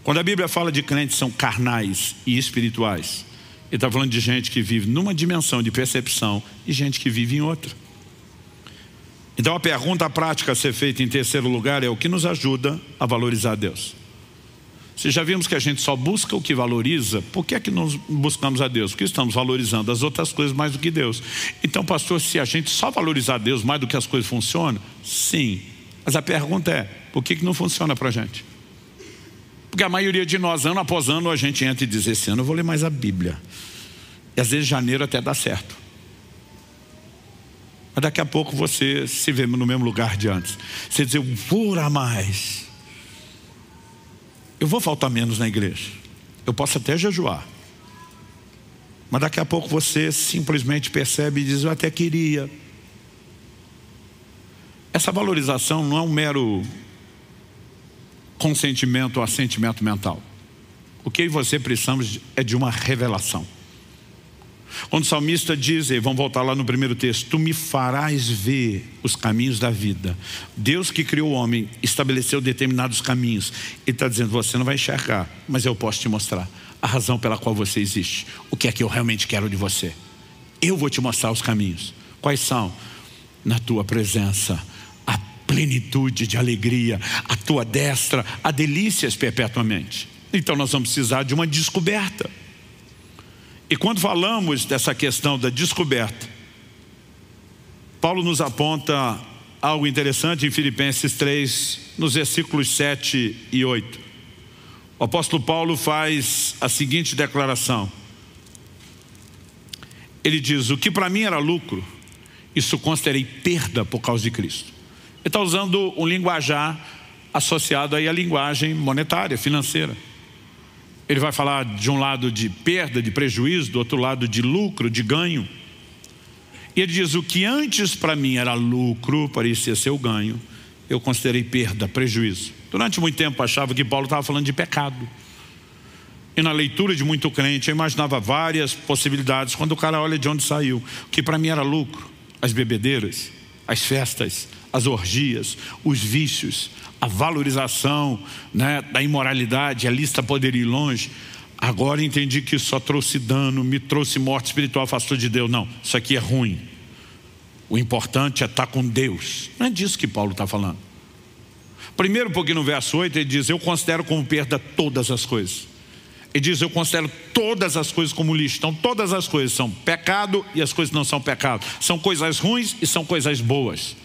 Quando a Bíblia fala de crentes que são carnais e espirituais, ele está falando de gente que vive numa dimensão de percepção e gente que vive em outra. Então a pergunta prática a ser feita em terceiro lugar é o que nos ajuda a valorizar Deus. Se já vimos que a gente só busca o que valoriza, por que é que nós buscamos a Deus? Porque estamos valorizando as outras coisas mais do que Deus. Então, pastor, se a gente só valorizar Deus mais do que as coisas funcionam, sim. Mas a pergunta é, por que não funciona para a gente? Porque a maioria de nós, ano após ano, a gente entra e diz, esse ano eu vou ler mais a Bíblia. E às vezes janeiro até dá certo. Mas daqui a pouco você se vê no mesmo lugar de antes. Você diz, eu vou orar mais. Eu vou faltar menos na igreja. Eu posso até jejuar. Mas daqui a pouco você simplesmente percebe e diz, eu até queria. Essa valorização não é um mero consentimento ou assentimento mental. O que eu e você precisamos é de uma revelação. Quando o salmista diz, e vamos voltar lá no primeiro texto, tu me farás ver os caminhos da vida. Deus que criou o homem estabeleceu determinados caminhos. Ele está dizendo, você não vai enxergar, mas eu posso te mostrar a razão pela qual você existe. O que é que eu realmente quero de você? Eu vou te mostrar os caminhos. Quais são? Na tua presença, a plenitude de alegria, a tua destra, a delícias perpetuamente. Então nós vamos precisar de uma descoberta. E quando falamos dessa questão da descoberta, Paulo nos aponta algo interessante em Filipenses 3, nos versículos 7 e 8. O apóstolo Paulo faz a seguinte declaração. Ele diz, o que para mim era lucro, isso considerei perda por causa de Cristo. Ele está usando um linguajar associado aí à linguagem monetária, financeira. Ele vai falar de um lado de perda, de prejuízo, do outro lado de lucro, de ganho. E ele diz, o que antes para mim era lucro, parecia ser o ganho, eu considerei perda, prejuízo. Durante muito tempo achava que Paulo estava falando de pecado. E na leitura de muito crente, eu imaginava várias possibilidades. Quando o cara olha de onde saiu, o que para mim era lucro, as bebedeiras, as festas, as orgias, os vícios, a valorização, né, da imoralidade, a lista poderia ir longe. Agora entendi que isso só trouxe dano, me trouxe morte espiritual, afastou de Deus. Não, isso aqui é ruim. O importante é estar com Deus. Não é disso que Paulo está falando. Primeiro porque no verso 8 ele diz, eu considero como perda todas as coisas. Ele diz, eu considero todas as coisas como lixo. Então todas as coisas são pecado e as coisas não são pecado. São coisas ruins e são coisas boas.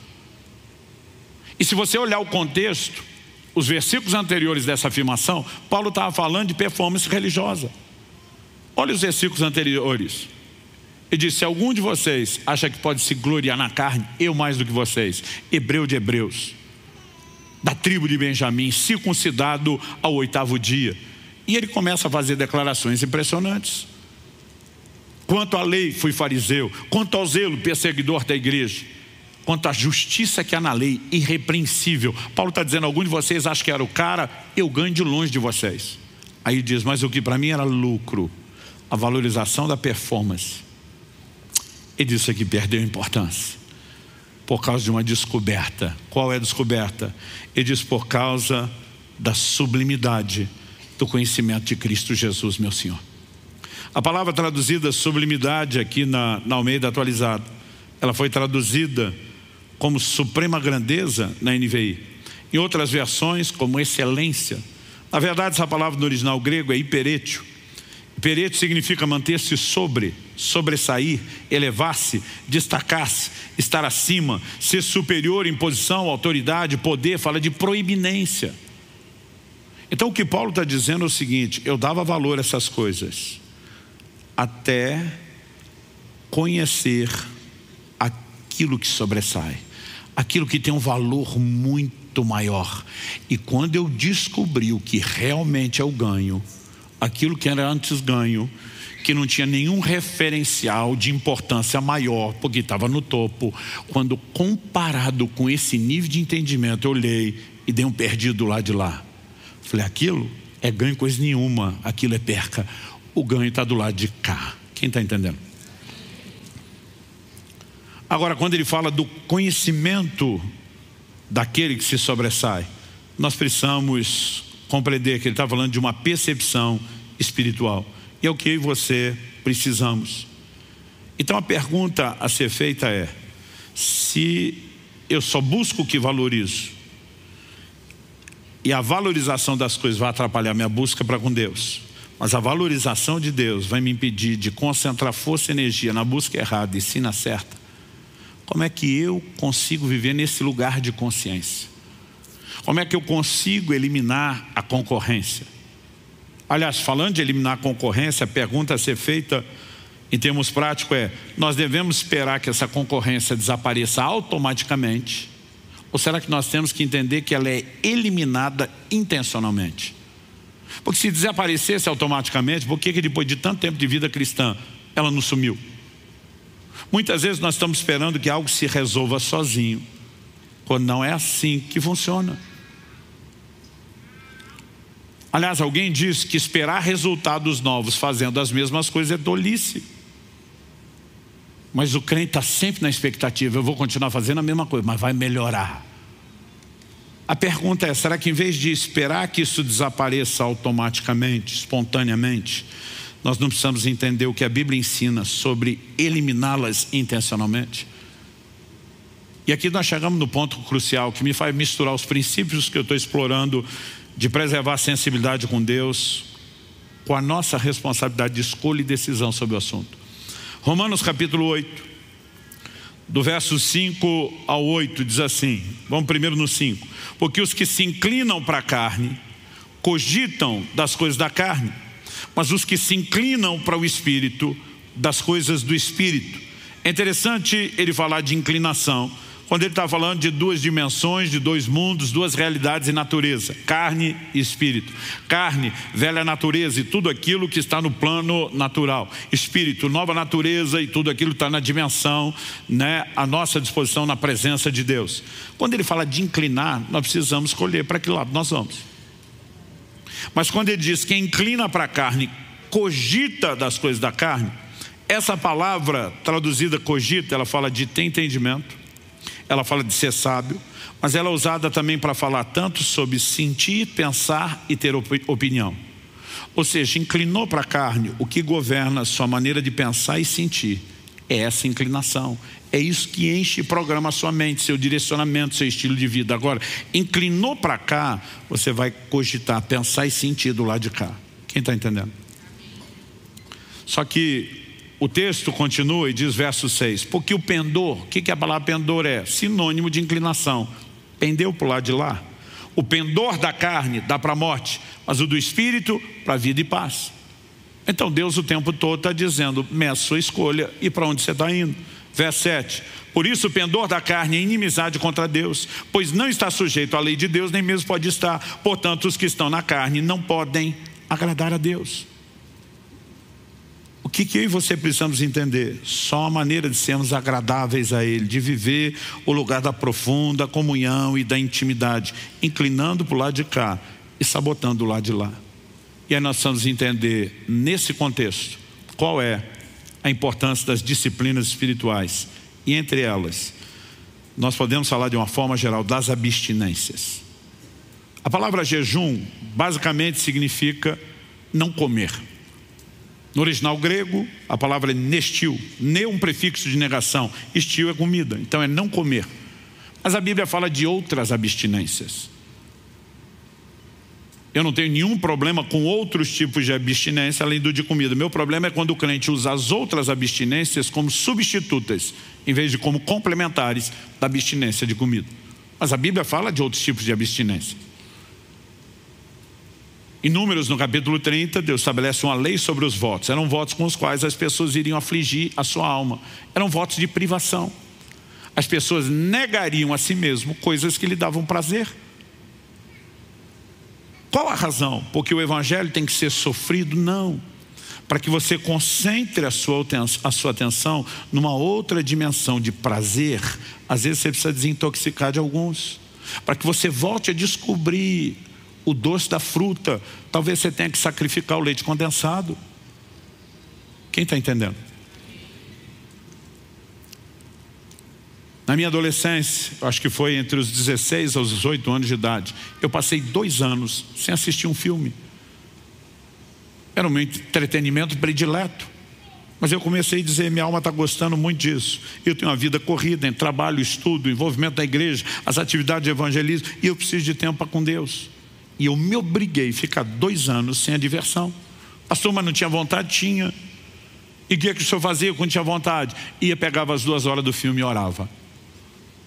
E se você olhar o contexto, os versículos anteriores dessa afirmação, Paulo estava falando de performance religiosa. Olha os versículos anteriores. Ele disse, se algum de vocês acha que pode se gloriar na carne, eu mais do que vocês. Hebreu de hebreus, da tribo de Benjamim, circuncidado ao 8º dia. E ele começa a fazer declarações impressionantes. Quanto à lei, fui fariseu. Quanto ao zelo, perseguidor da igreja. Quanto à justiça que há na lei, irrepreensível. Paulo está dizendo, algum de vocês acha que era o cara, eu ganho de longe de vocês. Aí diz, mas o que para mim era lucro, a valorização da performance. Ele disse que perdeu importância, por causa de uma descoberta. Qual é a descoberta? Ele diz, por causa da sublimidade do conhecimento de Cristo Jesus, meu Senhor. A palavra traduzida sublimidade aqui na Almeida atualizada, ela foi traduzida como suprema grandeza na NVI. Em outras versões, como excelência. Na verdade, essa palavra no original grego é hiperétio. Hiperétio significa manter-se sobre, sobressair, elevar-se, destacar-se, estar acima, ser superior em posição, autoridade, poder, fala de proeminência. Então o que Paulo está dizendo é o seguinte, eu dava valor a essas coisas, até conhecer aquilo que sobressai, aquilo que tem um valor muito muito maior. E quando eu descobri o que realmente é o ganho, aquilo que era antes ganho, que não tinha nenhum referencial de importância maior, porque estava no topo, quando comparado com esse nível de entendimento, eu olhei e dei um perdido lá de lá. Falei, aquilo é ganho coisa nenhuma, aquilo é perca. O ganho está do lado de cá. Quem está entendendo? Agora, quando ele fala do conhecimento daquele que se sobressai, nós precisamos compreender que ele está falando de uma percepção espiritual. E é o que eu e você precisamos. Então a pergunta a ser feita é: se eu só busco o que valorizo, e a valorização das coisas vai atrapalhar minha busca para com Deus, mas a valorização de Deus vai me impedir de concentrar força e energia na busca errada e sim na certa, como é que eu consigo viver nesse lugar de consciência? Como é que eu consigo eliminar a concorrência? Aliás, falando de eliminar a concorrência, a pergunta a ser feita em termos práticos é: nós devemos esperar que essa concorrência desapareça automaticamente? Ou será que nós temos que entender que ela é eliminada intencionalmente? Porque se desaparecesse automaticamente, por que depois de tanto tempo de vida cristã, ela não sumiu? Muitas vezes nós estamos esperando que algo se resolva sozinho, quando não é assim que funciona. Aliás, alguém disse que esperar resultados novos fazendo as mesmas coisas é tolice. Mas o crente está sempre na expectativa: eu vou continuar fazendo a mesma coisa, mas vai melhorar. A pergunta é: será que em vez de esperar que isso desapareça automaticamente, espontaneamente, nós não precisamos entender o que a Bíblia ensina sobre eliminá-las intencionalmente? E aqui nós chegamos no ponto crucial que me faz misturar os princípios que eu estou explorando de preservar a sensibilidade com Deus, com a nossa responsabilidade de escolha e decisão sobre o assunto. Romanos capítulo 8, do verso 5 ao 8, diz assim, vamos primeiro no 5. Porque os que se inclinam para a carne, cogitam das coisas da carne, mas os que se inclinam para o Espírito, das coisas do Espírito. É interessante ele falar de inclinação, quando ele está falando de duas dimensões, de dois mundos, duas realidades e natureza, carne e espírito. Carne, velha natureza e tudo aquilo que está no plano natural. Espírito, nova natureza e tudo aquilo que está na dimensão, né, à nossa disposição na presença de Deus. Quando ele fala de inclinar, nós precisamos escolher para que lado nós vamos. Mas quando ele diz que inclina para a carne, cogita das coisas da carne, essa palavra traduzida cogita, ela fala de ter entendimento, ela fala de ser sábio, mas ela é usada também para falar tanto sobre sentir, pensar e ter opinião. Ou seja, inclinou para a carne, o que governa a sua maneira de pensar e sentir é essa inclinação. É isso que enche e programa a sua mente, seu direcionamento, seu estilo de vida. Agora, inclinou para cá, você vai cogitar, pensar e sentir do lado de cá. Quem está entendendo? Só que o texto continua e diz verso 6, porque o pendor, o que a palavra pendor é? Sinônimo de inclinação. Pendeu para o lado de lá. O pendor da carne dá para a morte, mas o do espírito para a vida e paz. Então Deus o tempo todo está dizendo, meça sua escolha e para onde você está indo. Verso 7, por isso o pendor da carne é inimizade contra Deus, pois não está sujeito à lei de Deus, nem mesmo pode estar. Portanto, os que estão na carne não podem agradar a Deus. O que eu e você precisamos entender? Só a maneira de sermos agradáveis a Ele, de viver o lugar da profunda comunhão e da intimidade, inclinando para o lado de cá e sabotando o lado de lá. E aí nós precisamos entender, nesse contexto, qual é a importância das disciplinas espirituais. E entre elas, nós podemos falar de uma forma geral das abstinências. A palavra jejum basicamente significa não comer. No original grego, a palavra é nestil. Ne é um prefixo de negação, estil é comida, então é não comer. Mas a Bíblia fala de outras abstinências. Eu não tenho nenhum problema com outros tipos de abstinência além do de comida. Meu problema é quando o crente usa as outras abstinências como substitutas, em vez de como complementares da abstinência de comida. Mas a Bíblia fala de outros tipos de abstinência. Em Números, no capítulo 30, Deus estabelece uma lei sobre os votos. Eram votos com os quais as pessoas iriam afligir a sua alma. Eram votos de privação. as pessoas negariam a si mesmo coisas que lhe davam prazer. Qual a razão? Porque o evangelho tem que ser sofrido? Não. Para que você concentre a sua atenção numa outra dimensão de prazer, às vezes você precisa desintoxicar de alguns. Para que você volte a descobrir o doce da fruta, talvez você tenha que sacrificar o leite condensado. Quem está entendendo? Na minha adolescência, acho que foi entre os 16 aos 18 anos de idade, eu passei 2 anos sem assistir um filme. Era o meu entretenimento predileto. Mas eu comecei a dizer, minha alma está gostando muito disso. Eu tenho uma vida corrida em trabalho, estudo, envolvimento da igreja, as atividades de evangelismo, e eu preciso de tempo para com Deus. E eu me obriguei a ficar 2 anos sem a diversão. Pastor, mas não tinha vontade? Tinha. E o que o senhor fazia quando tinha vontade? Ia, pegava as 2 horas do filme e orava.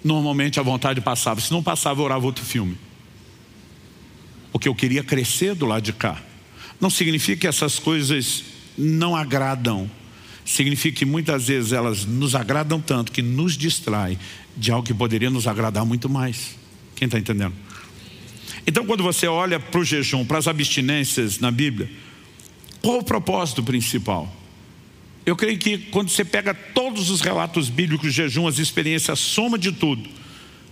Normalmente a vontade passava. Se não passava, eu orava outro filme. Porque eu queria crescer do lado de cá. Não significa que essas coisas não agradam. Significa que muitas vezes elas nos agradam tanto que nos distrai de algo que poderia nos agradar muito mais. Quem está entendendo? Então, quando você olha para o jejum, para as abstinências na Bíblia, qual o propósito principal? Eu creio que quando você pega todos os relatos bíblicos de jejum, as experiências, a soma de tudo,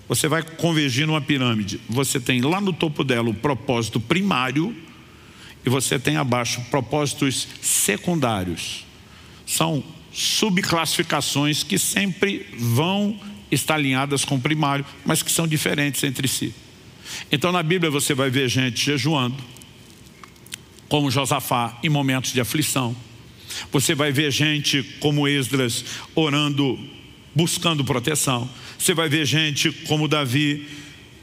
você vai convergir numa pirâmide. Você tem lá no topo dela o propósito primário e você tem abaixo propósitos secundários. São subclassificações que sempre vão estar alinhadas com o primário, mas que são diferentes entre si. Então na Bíblia você vai ver gente jejuando, como Josafá, em momentos de aflição. Você vai ver gente como Esdras orando, buscando proteção. Você vai ver gente como Davi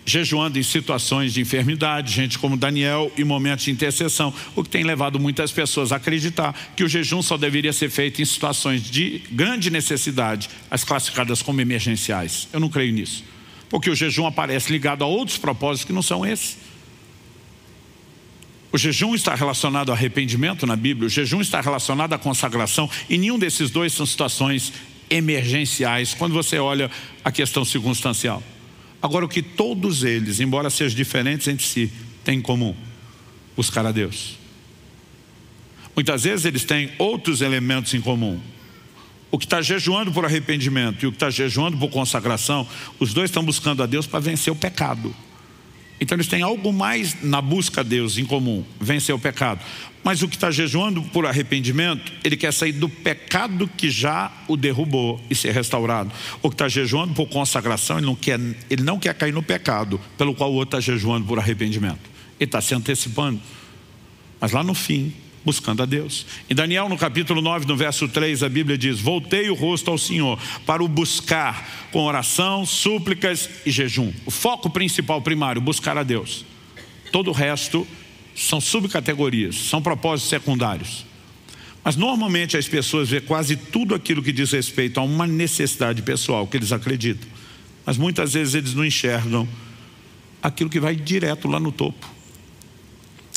jejuando em situações de enfermidade, gente como Daniel em momentos de intercessão, o que tem levado muitas pessoas a acreditar que o jejum só deveria ser feito em situações de grande necessidade, as classificadas como emergenciais. Eu não creio nisso, porque o jejum aparece ligado a outros propósitos que não são esses. O jejum está relacionado ao arrependimento na Bíblia, o jejum está relacionado à consagração, e nenhum desses dois são situações emergenciais, quando você olha a questão circunstancial. Agora, o que todos eles, embora sejam diferentes entre si, têm em comum? Buscar a Deus. Muitas vezes eles têm outros elementos em comum. O que está jejuando por arrependimento e o que está jejuando por consagração, os dois estão buscando a Deus para vencer o pecado. Então eles têm algo mais na busca a Deus em comum, vencer o pecado. Mas o que está jejuando por arrependimento, ele quer sair do pecado que já o derrubou e ser restaurado. O que está jejuando por consagração, ele não quer cair no pecado pelo qual o outro está jejuando por arrependimento. Ele está se antecipando. Mas lá no fim, buscando a Deus. Em Daniel, no capítulo 9, no verso 3, a Bíblia diz: voltei o rosto ao Senhor para o buscar com oração, súplicas e jejum. O foco principal, primário, buscar a Deus. Todo o resto são subcategorias, são propósitos secundários. Mas normalmente as pessoas veem quase tudo aquilo que diz respeito a uma necessidade pessoal que eles acreditam. Mas muitas vezes eles não enxergam aquilo que vai direto lá no topo.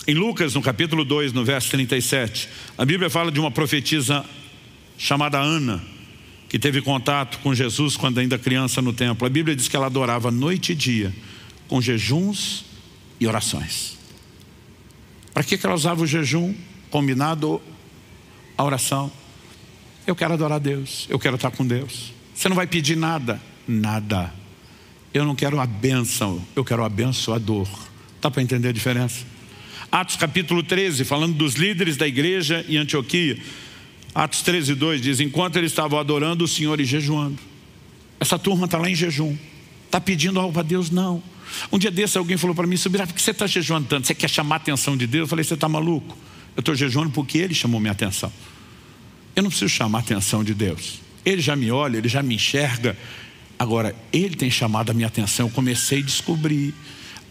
Em Lucas, no capítulo 2, no verso 37, a Bíblia fala de uma profetisa chamada Ana, que teve contato com Jesus quando ainda criança no templo. A Bíblia diz que ela adorava noite e dia, com jejuns e orações. Para que ela usava o jejum combinado à oração? Eu quero adorar a Deus, eu quero estar com Deus. Você não vai pedir nada? Nada. Eu não quero a bênção, eu quero o abençoador. Dá para entender a diferença? Atos capítulo 13, falando dos líderes da igreja em Antioquia. Atos 13, 2 diz: enquanto eles estavam adorando o Senhor e jejuando. Essa turma está lá em jejum. Está pedindo algo a Deus? Não. Um dia desse alguém falou para mim: Subirá, por que você está jejuando tanto? Você quer chamar a atenção de Deus? Eu falei: você está maluco? Eu estou jejuando porque Ele chamou minha atenção. Eu não preciso chamar a atenção de Deus. Ele já me olha, Ele já me enxerga. Agora, Ele tem chamado a minha atenção. Eu comecei a descobrir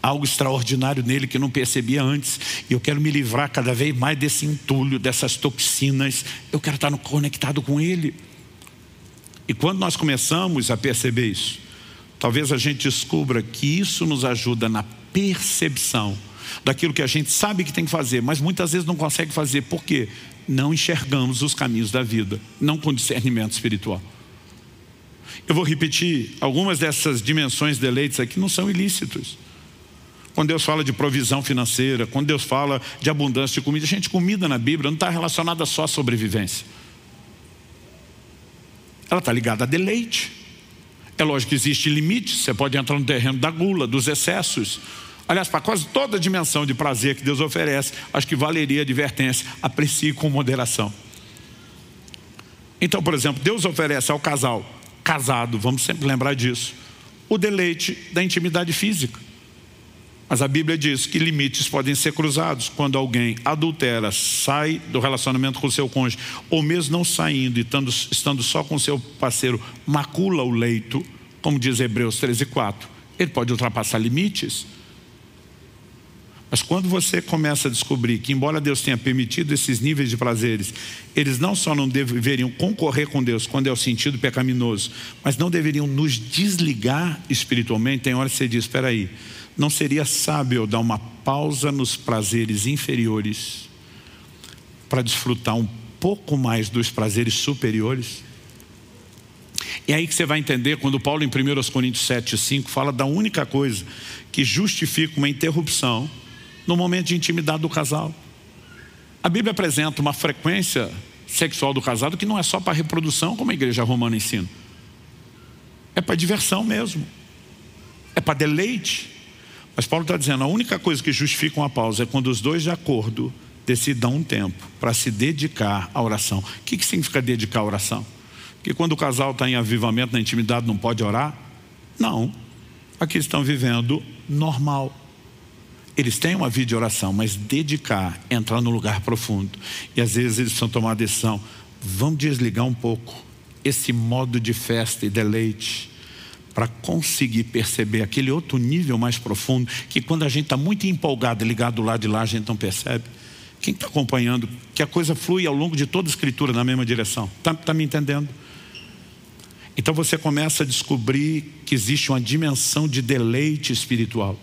algo extraordinário nele que eu não percebia antes. E eu quero me livrar cada vez mais desse entulho, dessas toxinas. Eu quero estar conectado com Ele. E quando nós começamos a perceber isso, talvez a gente descubra que isso nos ajuda na percepção daquilo que a gente sabe que tem que fazer, mas muitas vezes não consegue fazer. Por quê? Não enxergamos os caminhos da vida, não com discernimento espiritual. Eu vou repetir, algumas dessas dimensões de deleites aqui não são ilícitos. Quando Deus fala de provisão financeira, quando Deus fala de abundância de comida, gente, comida na Bíblia não está relacionada só à sobrevivência. Ela está ligada a deleite. É lógico que existe limite, você pode entrar no terreno da gula, dos excessos. Aliás, para quase toda a dimensão de prazer que Deus oferece, acho que valeria a advertência: aprecie com moderação. Então, por exemplo, Deus oferece ao casal casado, vamos sempre lembrar disso, o deleite da intimidade física. Mas a Bíblia diz que limites podem ser cruzados. Quando alguém adultera, sai do relacionamento com o seu cônjuge, ou mesmo não saindo e estando só com o seu parceiro, macula o leito, como diz Hebreus 13:4, ele pode ultrapassar limites. Mas quando você começa a descobrir que, embora Deus tenha permitido esses níveis de prazeres, eles não só não deveriam concorrer com Deus quando é o sentido pecaminoso, mas não deveriam nos desligar espiritualmente, tem hora que você diz: espera aí, não seria sábio eu dar uma pausa nos prazeres inferiores para desfrutar um pouco mais dos prazeres superiores? É aí que você vai entender quando Paulo em 1 Coríntios 7:5 fala da única coisa que justifica uma interrupção no momento de intimidade do casal. A Bíblia apresenta uma frequência sexual do casado que não é só para reprodução, como a igreja romana ensina. É para diversão mesmo. É para deleite. Mas Paulo está dizendo, a única coisa que justifica uma pausa é quando os dois de acordo decidem dar um tempo para se dedicar à oração. O que significa dedicar à oração? Porque quando o casal está em avivamento, na intimidade, não pode orar? Não. Aqui estão vivendo normal. Eles têm uma vida de oração, mas dedicar, entrar no lugar profundo. E às vezes eles precisam tomar a decisão: vamos desligar um pouco esse modo de festa e deleite para conseguir perceber aquele outro nível mais profundo, que quando a gente está muito empolgado e ligado do lado de lá, a gente não percebe. Quem está acompanhando, que a coisa flui ao longo de toda a Escritura na mesma direção. Está me entendendo? Então você começa a descobrir que existe uma dimensão de deleite espiritual.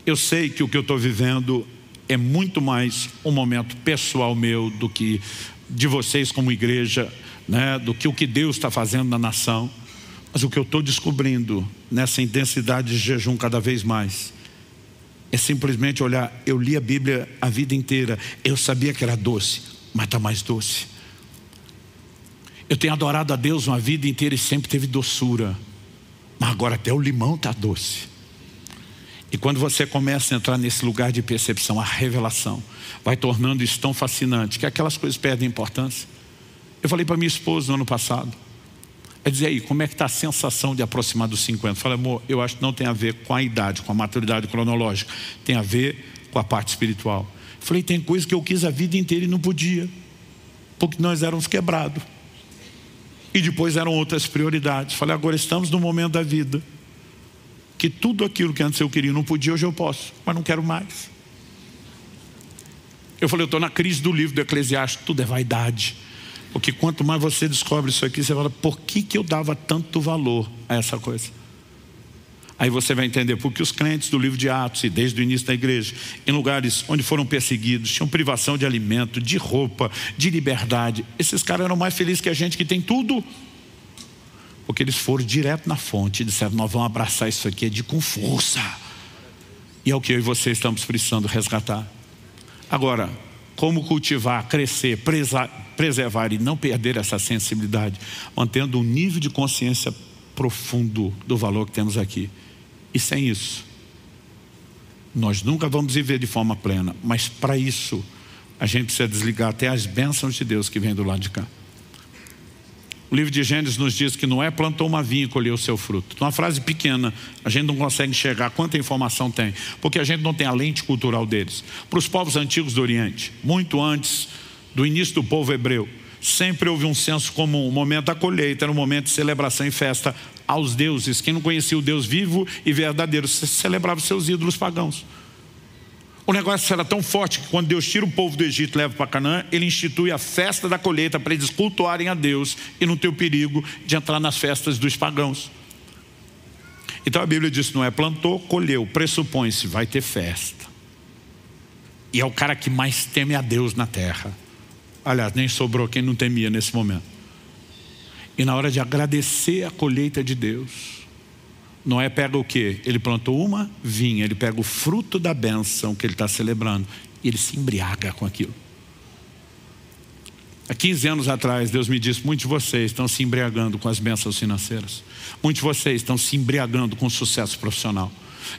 Eu sei que o que eu estou vivendo é muito mais um momento pessoal meu do que de vocês como igreja, né? Do que o que Deus está fazendo na nação. Mas o que eu estou descobrindo nessa intensidade de jejum cada vez mais é simplesmente olhar: eu li a Bíblia a vida inteira, eu sabia que era doce, mas está mais doce. Eu tenho adorado a Deus uma vida inteira e sempre teve doçura, mas agora até o limão está doce. E quando você começa a entrar nesse lugar de percepção, a revelação vai tornando isso tão fascinante que aquelas coisas perdem importância. Eu falei para minha esposa no ano passado, dizer aí, como é que está a sensação de aproximar dos 50? Eu falei: amor, eu acho que não tem a ver com a idade, com a maturidade cronológica, tem a ver com a parte espiritual. Eu falei: tem coisa que eu quis a vida inteira e não podia, porque nós éramos quebrados. E depois eram outras prioridades. Eu falei: agora estamos no momento da vida que tudo aquilo que antes eu queria não podia, hoje eu posso, mas não quero mais. Eu falei: eu estou na crise do livro do Eclesiastes, tudo é vaidade. Porque quanto mais você descobre isso aqui, você fala: por que eu dava tanto valor a essa coisa? Aí você vai entender porque os crentes do livro de Atos, e desde o início da igreja, em lugares onde foram perseguidos, tinham privação de alimento, de roupa, de liberdade. Esses caras eram mais felizes que a gente que tem tudo. Porque eles foram direto na fonte e disseram: nós vamos abraçar isso aqui com força. E é o que eu e você estamos precisando resgatar. Agora, como cultivar, crescer, preservar e não perder essa sensibilidade? Mantendo um nível de consciência profundo do valor que temos aqui. E sem isso, nós nunca vamos viver de forma plena. Mas para isso, a gente precisa desligar até as bênçãos de Deus que vem do lado de cá. O livro de Gênesis nos diz que Noé plantou uma vinha e colheu o seu fruto. Uma frase pequena, a gente não consegue enxergar quanta informação tem, porque a gente não tem a lente cultural deles. Para os povos antigos do Oriente, muito antes do início do povo hebreu, sempre houve um senso comum. O momento da colheita era um momento de celebração e festa aos deuses. Quem não conhecia o Deus vivo e verdadeiro celebrava seus ídolos pagãos. O negócio era tão forte que quando Deus tira o povo do Egito e leva para Canaã, ele institui a festa da colheita para eles cultuarem a Deus e não ter o perigo de entrar nas festas dos pagãos. Então a Bíblia diz: Noé plantou, colheu, pressupõe-se, vai ter festa. E é o cara que mais teme a Deus na terra. Aliás, nem sobrou quem não temia nesse momento. E na hora de agradecer a colheita de Deus, Noé pega o quê? Ele plantou uma vinha, ele pega o fruto da bênção que ele está celebrando e ele se embriaga com aquilo. Há 15 anos atrás, Deus me disse: muitos de vocês estão se embriagando com as bênçãos financeiras. Muitos de vocês estão se embriagando com o sucesso profissional.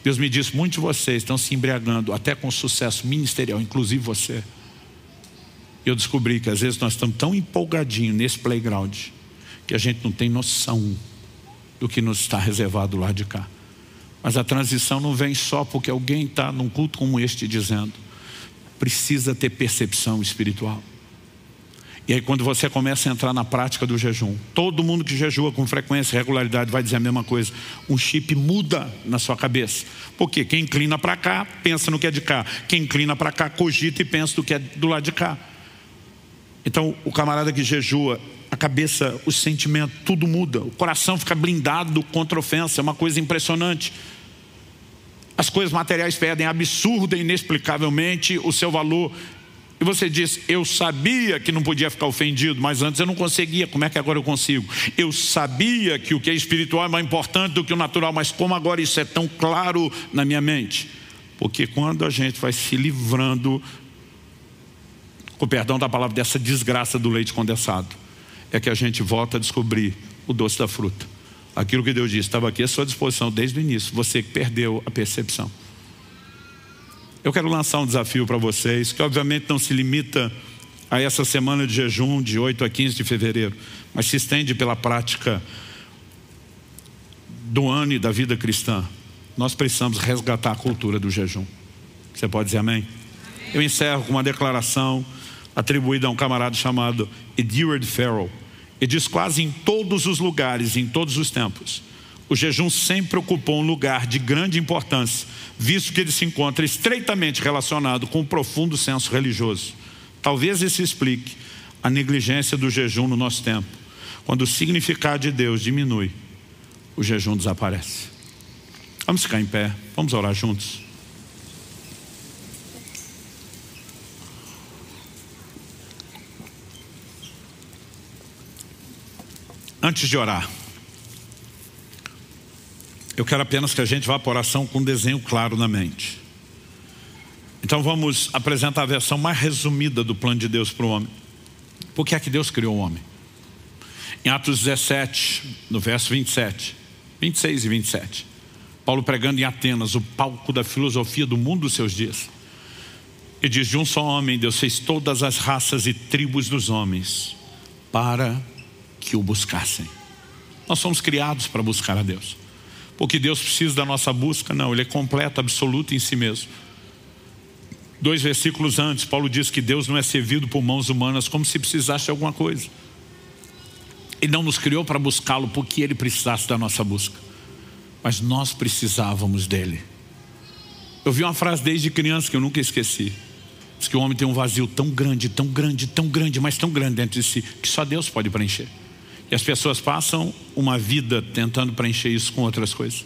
Deus me disse: muitos de vocês estão se embriagando até com o sucesso ministerial, inclusive você. E eu descobri que às vezes nós estamos tão empolgadinhos nesse playground que a gente não tem noção do que nos está reservado lá de cá. Mas a transição não vem só porque alguém está num culto como este dizendo. Precisa ter percepção espiritual. E aí quando você começa a entrar na prática do jejum, todo mundo que jejua com frequência e regularidade vai dizer a mesma coisa. Um chip muda na sua cabeça. Porque quem inclina para cá, pensa no que é de cá. Quem inclina para cá, cogita e pensa no que é do lado de cá. Então o camarada que jejua, a cabeça, o sentimento, tudo muda. O coração fica blindado contra a ofensa. É uma coisa impressionante. As coisas materiais perdem absurda e inexplicavelmente o seu valor. E você diz: eu sabia que não podia ficar ofendido, mas antes eu não conseguia, como é que agora eu consigo? Eu sabia que o que é espiritual é mais importante do que o natural, mas como agora isso é tão claro na minha mente? Porque quando a gente vai se livrando, com perdão da palavra, dessa desgraça do leite condensado, é que a gente volta a descobrir o doce da fruta. Aquilo que Deus disse, estava aqui à sua disposição desde o início, você que perdeu a percepção. Eu quero lançar um desafio para vocês, que obviamente não se limita a essa semana de jejum de 8 a 15 de fevereiro, mas se estende pela prática do ano e da vida cristã. Nós precisamos resgatar a cultura do jejum. Você pode dizer amém? Eu encerro com uma declaração atribuída a um camarada chamado Edward Farrell. Ele diz: quase em todos os lugares, em todos os tempos, o jejum sempre ocupou um lugar de grande importância, visto que ele se encontra estreitamente relacionado com um profundo senso religioso. Talvez isso explique a negligência do jejum no nosso tempo. Quando o significado de Deus diminui, o jejum desaparece. Vamos ficar em pé, vamos orar juntos. Antes de orar, eu quero apenas que a gente vá para a oração com um desenho claro na mente. Então vamos apresentar a versão mais resumida do plano de Deus para o homem. Por que é que Deus criou o homem? Em Atos 17, no verso 27, 26 e 27, Paulo pregando em Atenas, o palco da filosofia do mundo dos seus dias. Ele diz: de um só homem Deus fez todas as raças e tribos dos homens para que o buscassem. Nós somos criados para buscar a Deus. Porque Deus precisa da nossa busca? Não, Ele é completo, absoluto em si mesmo. 2 versículos antes, Paulo diz que Deus não é servido por mãos humanas como se precisasse de alguma coisa. Ele não nos criou para buscá-lo porque Ele precisasse da nossa busca, mas nós precisávamos dEle. Eu vi uma frase desde criança que eu nunca esqueci. Diz que o homem tem um vazio tão grande, tão grande, tão grande, mas tão grande dentro de si, que só Deus pode preencher. E as pessoas passam uma vida tentando preencher isso com outras coisas.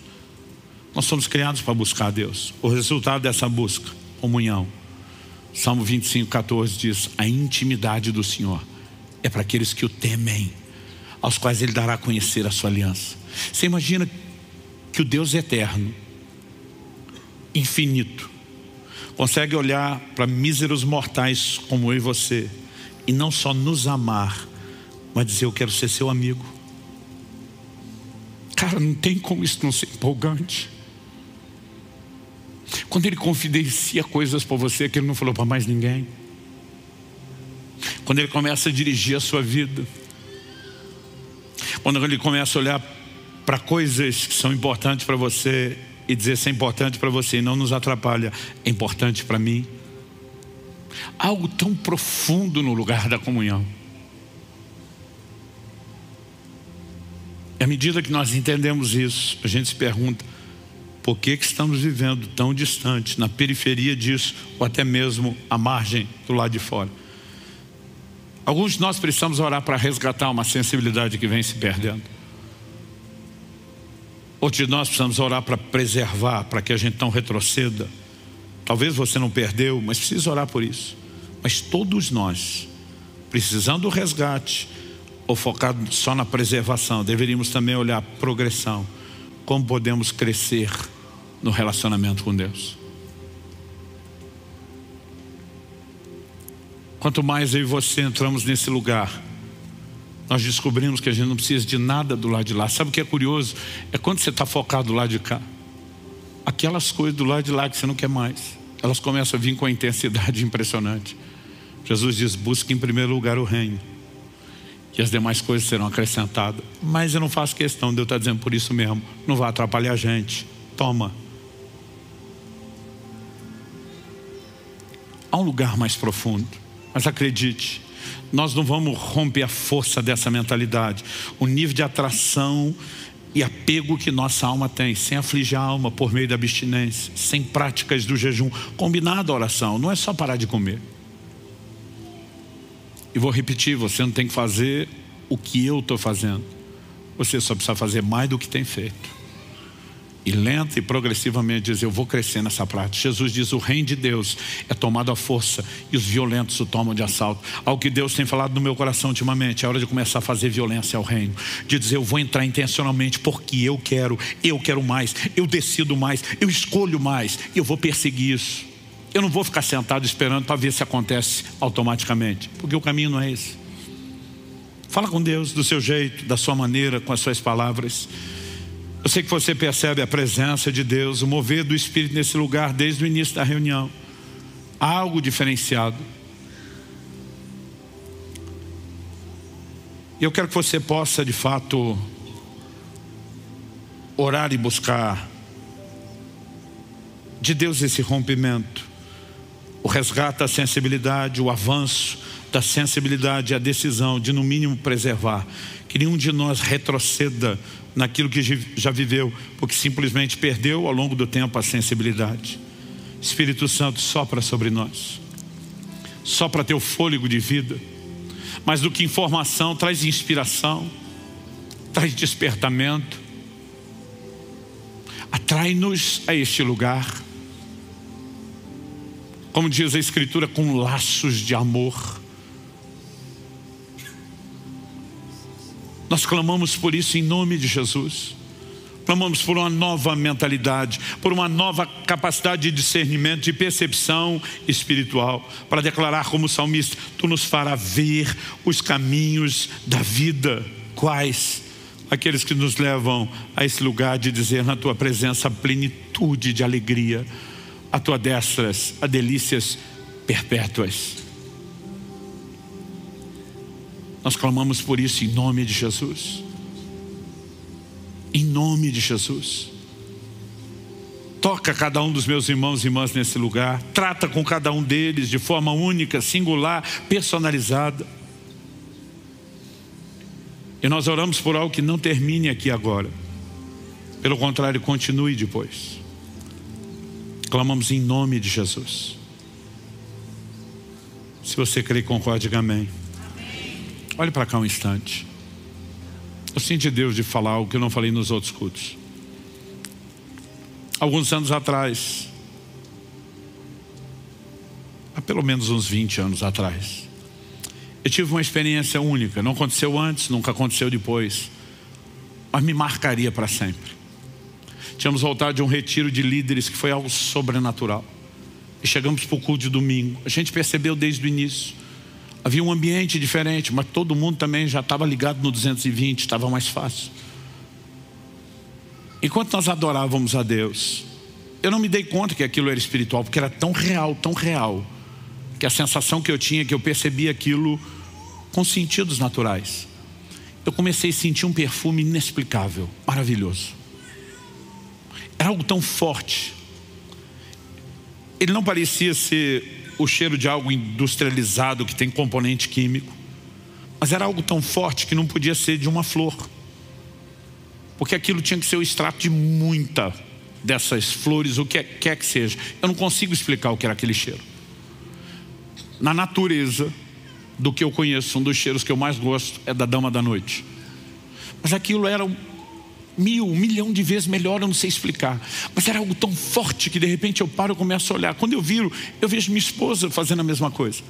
Nós somos criados para buscar a Deus. O resultado dessa busca, comunhão. Salmo 25, 14 diz: a intimidade do Senhor é para aqueles que o temem, aos quais Ele dará a conhecer a sua aliança. Você imagina que o Deus eterno, infinito, consegue olhar para míseros mortais como eu e você e não só nos amar, mas dizer: eu quero ser seu amigo. Cara, não tem como isso não ser empolgante. Quando Ele confidencia coisas para você que Ele não falou para mais ninguém. Quando Ele começa a dirigir a sua vida. Quando Ele começa a olhar para coisas que são importantes para você e dizer: se é importante para você e não nos atrapalha, é importante para mim. Algo tão profundo no lugar da comunhão. E à medida que nós entendemos isso, a gente se pergunta: por que estamos vivendo tão distante, na periferia disso, ou até mesmo à margem do lado de fora? Alguns de nós precisamos orar para resgatar uma sensibilidade que vem se perdendo. Outros de nós precisamos orar para preservar, para que a gente não retroceda. Talvez você não perdeu, mas precisa orar por isso. Mas todos nós, precisando do resgate, ou focado só na preservação. Deveríamos também olhar a progressão. Como podemos crescer no relacionamento com Deus. Quanto mais eu e você entramos nesse lugar, nós descobrimos que a gente não precisa de nada do lado de lá. Sabe o que é curioso? É quando você está focado do lado de cá, aquelas coisas do lado de lá que você não quer mais, elas começam a vir com a intensidade impressionante. Jesus diz: busque em primeiro lugar o reino, e as demais coisas serão acrescentadas. Mas eu não faço questão, Deus está dizendo por isso mesmo, não vai atrapalhar a gente. Toma. Há um lugar mais profundo, mas acredite, nós não vamos romper a força dessa mentalidade, o nível de atração e apego que nossa alma tem, sem afligir a alma por meio da abstinência, sem práticas do jejum, combinado a oração, não é só parar de comer. E vou repetir, você não tem que fazer o que eu estou fazendo, você só precisa fazer mais do que tem feito. E lenta e progressivamente diz: eu vou crescer nessa prática. Jesus diz: o reino de Deus é tomado à força e os violentos o tomam de assalto. Algo que Deus tem falado no meu coração ultimamente: é hora de começar a fazer violência ao reino. De dizer: eu vou entrar intencionalmente porque eu quero mais, eu decido mais, eu escolho mais, e eu vou perseguir isso. Eu não vou ficar sentado esperando para ver se acontece automaticamente, porque o caminho não é esse. Fala com Deus do seu jeito, da sua maneira, com as suas palavras. Eu sei que você percebe a presença de Deus, o mover do Espírito nesse lugar desde o início da reunião. Há algo diferenciado. E eu quero que você possa de fato orar e buscar de Deus esse rompimento, o resgate da sensibilidade, o avanço da sensibilidade, a decisão de no mínimo preservar, que nenhum de nós retroceda naquilo que já viveu, porque simplesmente perdeu ao longo do tempo a sensibilidade. Espírito Santo, sopra sobre nós, sopra teu fôlego de vida, mais do que informação, traz inspiração, traz despertamento, atrai-nos a este lugar, como diz a Escritura, com laços de amor. Nós clamamos por isso em nome de Jesus. Clamamos por uma nova mentalidade, por uma nova capacidade de discernimento, de percepção espiritual, para declarar como salmista: tu nos farás ver os caminhos da vida. Quais? Aqueles que nos levam a esse lugar de dizer: na tua presença, plenitude de alegria, a tua destra, a delícias perpétuas. Nós clamamos por isso em nome de Jesus. Em nome de Jesus. Toca cada um dos meus irmãos e irmãs nesse lugar. Trata com cada um deles de forma única, singular, personalizada. E nós oramos por algo que não termine aqui agora. Pelo contrário, continue depois. Clamamos em nome de Jesus. Se você crê e concorda, diga amém. Olhe para cá um instante. Eu sinto Deus de falar algo que eu não falei nos outros cultos. Alguns anos atrás, há pelo menos uns 20 anos atrás, eu tive uma experiência única. Não aconteceu antes, nunca aconteceu depois, mas me marcaria para sempre. Tínhamos voltado de um retiro de líderes que foi algo sobrenatural. E chegamos para o culto de domingo. A gente percebeu desde o início. Havia um ambiente diferente, mas todo mundo também já estava ligado no 220, estava mais fácil. Enquanto nós adorávamos a Deus, eu não me dei conta que aquilo era espiritual, porque era tão real, que a sensação que eu tinha, que eu percebia aquilo com sentidos naturais. Eu comecei a sentir um perfume inexplicável, maravilhoso. Era algo tão forte. Ele não parecia ser o cheiro de algo industrializado que tem componente químico, mas era algo tão forte que não podia ser de uma flor, porque aquilo tinha que ser o extrato de muita dessas flores, o que quer que seja. Eu não consigo explicar o que era aquele cheiro. Na natureza do que eu conheço, um dos cheiros que eu mais gosto é da dama da noite, mas aquilo era 1 milhão de vezes melhor, eu não sei explicar. Mas era algo tão forte que de repente eu paro e começo a olhar. Quando eu viro, eu vejo minha esposa fazendo a mesma coisa.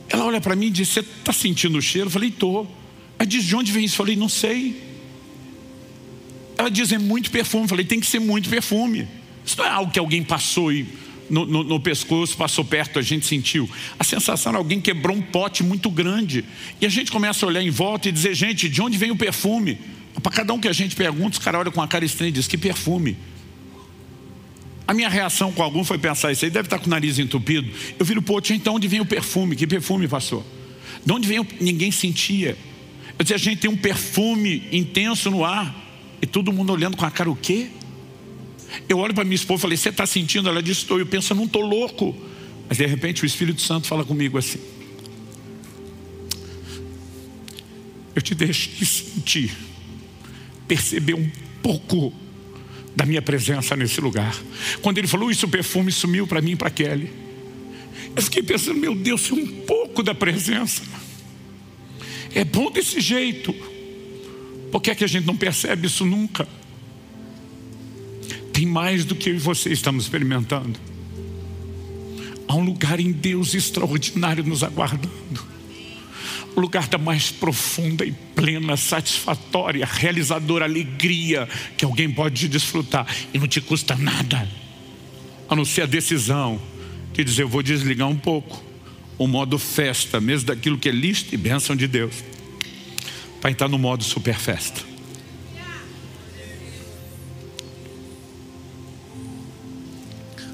Ela olha para mim e diz: você está sentindo o cheiro? Eu falei: estou. Ela diz, de onde vem isso? Eu falei, não sei. Ela diz, é muito perfume. Eu falei, tem que ser muito perfume. Isso não é algo que alguém passou e no pescoço, passou perto, a gente sentiu. A sensação era alguém quebrou um pote muito grande. E a gente começa a olhar em volta e dizer, gente, de onde vem o perfume? Para cada um que a gente pergunta, os caras olham com a cara estranha e dizem, que perfume? A minha reação com algum foi pensar, isso aí deve estar com o nariz entupido. Eu viro, pô, então onde vem o perfume? Que perfume, pastor? De onde vem? Ninguém sentia. Eu dizia, a gente tem um perfume intenso no ar. E todo mundo olhando com a cara, o quê? Eu olho para minha esposa e falei, você está sentindo? Ela disse, estou. Eu penso, eu não estou louco. Mas de repente o Espírito Santo fala comigo assim, eu te deixei sentir, perceber um pouco da minha presença nesse lugar. Quando ele falou isso, o perfume sumiu para mim e para Kelly. Eu fiquei pensando, meu Deus, um pouco da presença. É bom desse jeito. Por que é que a gente não percebe isso nunca? Tem mais do que eu e você estamos experimentando. Há um lugar em Deus extraordinário nos aguardando. O lugar da mais profunda e plena, satisfatória, realizadora alegria que alguém pode desfrutar. E não te custa nada, a não ser a decisão de dizer, eu vou desligar um pouco o modo festa, mesmo daquilo que é lista e bênção de Deus, para entrar no modo super festa.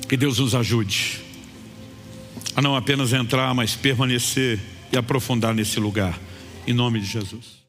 Que Deus nos ajude a não apenas entrar, mas permanecer e aprofundar nesse lugar, em nome de Jesus.